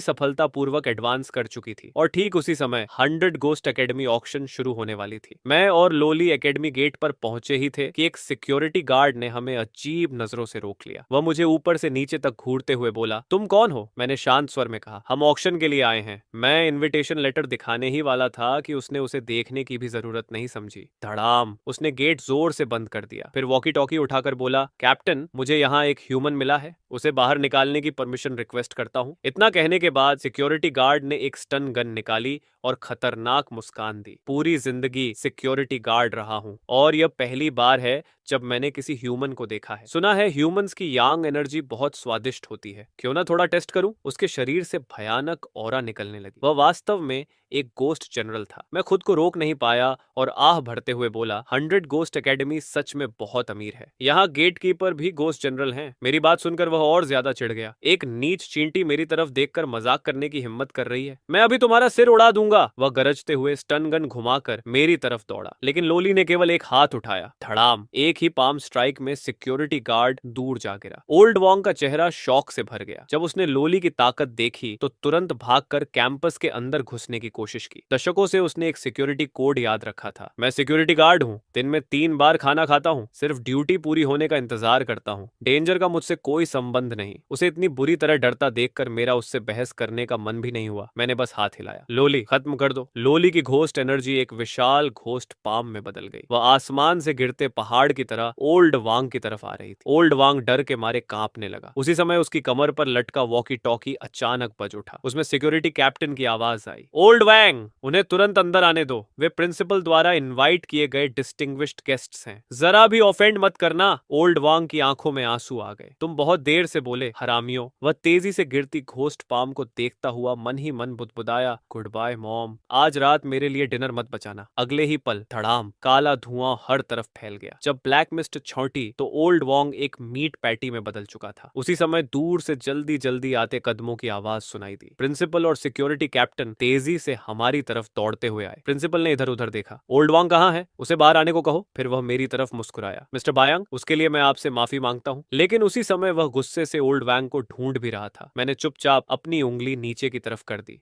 सफलतापूर्वक एडवांस कर चुकी थी और ठीक उसी समय 100 घोस्ट एकेडमी ऑक्शन शुरू होने वाली थी। मैं और लोली एकेडमी गेट पर पहुंचे ही थे कि एक सिक्योरिटी गार्ड ने हमें अजीब नजरों से रोक लिया। वह मुझे ऊपर से नीचे तक घूरते हुए बोला, तुम कौन हो? मैंने शांत स्वर में कहा, हम ऑक्शन के लिए आए हैं। मैं इनविटेशन लेटर दिखाने ही वाला था कि उसने उसे देखने की भी जरूरत नहीं समझी। धड़ाम! उसने गेट जोर से बंद कर दिया। फिर वॉकी टॉकी उठाकर बोला, कैप्टन, मुझे यहाँ एक ह्यूमन मिला है, उसे बाहर निकालने की परमिशन रिक्वेस्ट करता हूँ। इतना कहने के बाद सिक्योरिटी गार्ड ने एक स्टन गन निकाली और खतरनाक मुस्कान दी। पूरी जिंदगी सिक्योरिटी गार्ड रहा हूँ और यह पहली बार है जब मैंने किसी ह्यूमन को देखा है। सुना है ह्यूमंस की यांग एनर्जी बहुत स्वादिष्ट होती है, क्यों ना थोड़ा टेस्ट करूं? उसके शरीर से भयानक ऑरा निकलने लगी। वह वास्तव में एक गोस्ट जनरल था। मैं खुद को रोक नहीं पाया और आह भरते हुए बोला, 100 घोस्ट एकेडमी सच में बहुत अमीर है। यहाँ गेट कीपर भी घोस्ट जनरल हैं। मेरी बात सुनकर वह और ज्यादा चिढ़ गया। एक नीच चींटी मेरी तरफ देखकर मजाक करने की हिम्मत कर रही है? मैं अभी तुम्हारा सिर उड़ा दूंगा। वह गरजते हुए स्टन गन घुमाकर मेरी तरफ दौड़ा, लेकिन लोली ने केवल एक हाथ उठाया। धड़ाम! एक ही पाम स्ट्राइक में सिक्योरिटी गार्ड दूर जा गिरा। ओल्ड वॉन्ग का चेहरा शौक से भर गया। जब उसने लोली की ताकत देखी तो तुरंत भागकर कैंपस के अंदर घुसने की कोशिश की। दशकों से उसने एक सिक्योरिटी कोड याद रखा था। मैं सिक्योरिटी गार्ड हूँ, दिन में 3 बार खाना खाता हूँ, सिर्फ ड्यूटी पूरी होने का इंतजार करता हूँ। डेंजर का मुझसे कोई संबंध नहीं। उसे इतनी बुरी तरह डरता देखकर मेरा उससे बहस करने का मन भी नहीं हुआ। मैंने बस हाथ हिलाया। लोली, खत्म कर दो। लोली की घोस्ट एनर्जी एक विशाल घोस्ट पाम में बदल गई। वह आसमान से गिरते पहाड़ की तरह ओल्ड वांग की तरफ आ रही थी। ओल्ड वांग डर के मारे कांपने लगा। उसी समय उसकी कमर पर लटका वॉकी टॉकी अचानक बज उठा। उसमें सिक्योरिटी कैप्टन की आवाज आई, ओल्ड वांग, उन्हें तुरंत अंदर आने दो। वे प्रिंसिपल द्वारा इनवाइट किए गए डिस्टिंग्विश्ड गेस्ट्स हैं। जरा भी ऑफेंड मत करना। ओल्ड वांग की आंखों में आंसू आ गए। तुम बहुत देर से बोले, हरामियों। वह तेजी से गिरती घोस्ट पाम को देखता हुआ मन ही मन बुदबुदाया, गुड बाय मॉम, आज रात मेरे लिए डिनर मत बचाना। अगले ही पल धड़ाम, काला धुआं हर तरफ फैल गया। जब ब्लैक मिस्ट छौंटी तो ओल्ड वॉन्ग एक मीट पैटी में बदल चुका था। उसी समय दूर से जल्दी जल्दी आते कदमों की आवाज सुनाई दी। प्रिंसिपल और सिक्योरिटी कैप्टन तेजी से हमारी तरफ दौड़ते हुए आए। प्रिंसिपल ने इधर उधर देखा। ओल्ड वॉन्ग कहाँ है? उसे बाहर आने को कहो। फिर वह मेरी तरफ मुस्कुराया। मिस्टर बायांग, उसके लिए मैं आपसे माफी मांगता हूँ। लेकिन उसी समय वह गुस्से से ओल्ड वैंग को ढूंढ भी रहा था। मैंने चुपचाप अपनी उंगली नीचे की तरफ कर दी।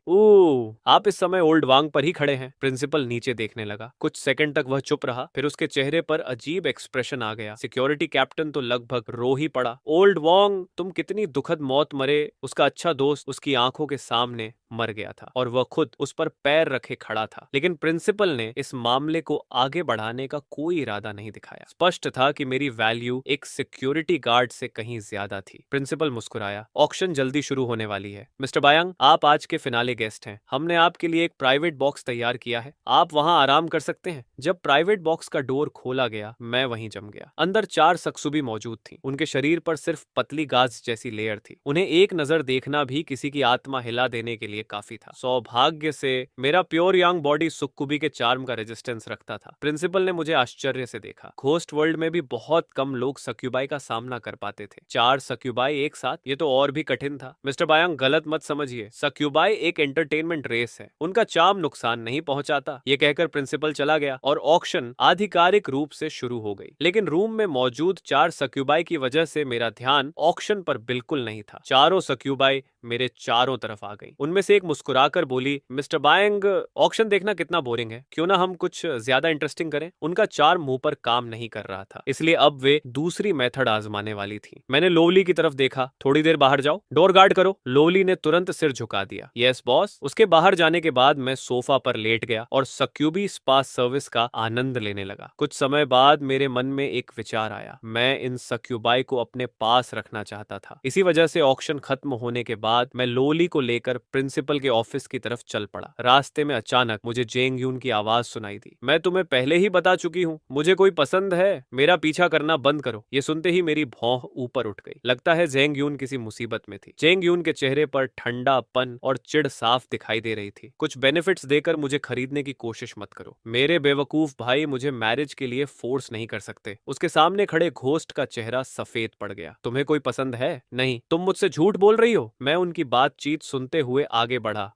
आप इस समय ओल्ड वांग पर ही खड़े हैं। प्रिंसिपल नीचे देखने लगा। कुछ सेकंड तक वह चुप रहा, फिर उसके चेहरे पर अजीब एक्सप्रेशन आ गया। सिक्योरिटी कैप्टन तो लगभग रो ही पड़ा पड़ा। ओल्ड वोंग, तुम कितनी दुखद मौत मरे, उसका अच्छा दोस्त उसकी आंखों के सामने मर गया था और वह खुद उस पर पैर रखे खड़ा था। लेकिन प्रिंसिपल ने इस मामले को आगे बढ़ाने का कोई इरादा नहीं दिखाया। स्पष्ट था कि मेरी वैल्यू एक सिक्योरिटी गार्ड से कहीं ज्यादा थी। प्रिंसिपल मुस्कुराया। ऑक्शन जल्दी शुरू होने वाली है। मिस्टर बायंग, आप आज के फिनाले गेस्ट हैं। हमने आपके लिए एक प्राइवेट बॉक्स तैयार किया है, आप वहां आराम कर सकते हैं। जब प्राइवेट बॉक्स का डोर खोला गया, मैं वहीं जम गया। अंदर 4 सक्सुबी मौजूद थी। उनके शरीर पर सिर्फ पतली गाज जैसी लेयर थी। उन्हें एक नजर देखना भी किसी की आत्मा हिला देने के लिए काफी था। सौभाग्य से मेरा प्योर यांग बॉडी सुक्कुबी के चार्म का रेजिस्टेंस रखता था। प्रिंसिपल ने मुझे आश्चर्य से देखा। घोस्ट वर्ल्ड में भी बहुत कम लोग सक्यूबाई का सामना कर पाते थे। 4 सक्यूबाई एक साथ, ये तो और भी कठिन था। मिस्टर बायंग, गलत मत समझिए, सक्यूबाई एक एंटरटेनमेंट रेस है, उनका चार्म नुकसान नहीं पहुंचाता। ये कहकर प्रिंसिपल चला गया और ऑक्शन आधिकारिक रूप से शुरू हो गई। लेकिन रूम में मौजूद 4 सक्यूबाई की वजह से मेरा ध्यान ऑक्शन पर बिल्कुल नहीं था। चारों सक्यूबाई मेरे चारों तरफ आ गई। उनमें से एक मुस्कुराकर बोली, मिस्टर बायंग, ऑक्शन देखना कितना बोरिंग है, क्यों ना हम कुछ ज्यादा इंटरेस्टिंग करें। उनका चार्म मुंह पर काम नहीं कर रहा था, इसलिए अब वे दूसरी मेथड आजमाने वाली थी। मैंने लोवली की तरफ देखा। थोड़ी देर बाहर जाओ, डोर गार्ड करो। लोवली ने तुरंत सिर झुका दिया। Yes boss. उसके बाहर जाने के बाद मैं सोफा पर लेट गया और सक्यूबी स्पा सर्विस का आनंद लेने लगा। कुछ समय बाद मेरे मन में एक विचार आया। मैं इन सक्यूबाई को अपने पास रखना चाहता था। इसी वजह से ऑक्शन खत्म होने के बाद मैं लोली को लेकर प्रिंसिपल के ऑफिस की तरफ चल पड़ा। रास्ते में अचानक मुझे जेंग यून की आवाज सुनाई दी। मैं तुम्हें पहले ही बता चुकी हूँ, मुझे कोई पसंद है, मेरा पीछा करना बंद करो। ये सुनते ही मेरी भौं ऊपर उठ गई। लगता है जेंग यून किसी मुसीबत में थी। जेंग यून के चेहरे पर ठंडापन और चिढ़ साफ दिखाई दे रही थी। कुछ बेनिफिट्स देकर मुझे खरीदने की कोशिश मत करो। मेरे बेवकूफ भाई मुझे मैरिज के लिए फोर्स नहीं कर सकते। उसके सामने खड़े घोस्ट का चेहरा सफेद पड़ गया। तुम्हें कोई पसंद है? नहीं, तुम मुझसे झूठ बोल रही हो। मैं उनकी बातचीत सुनते हुए आगे बढ़ा।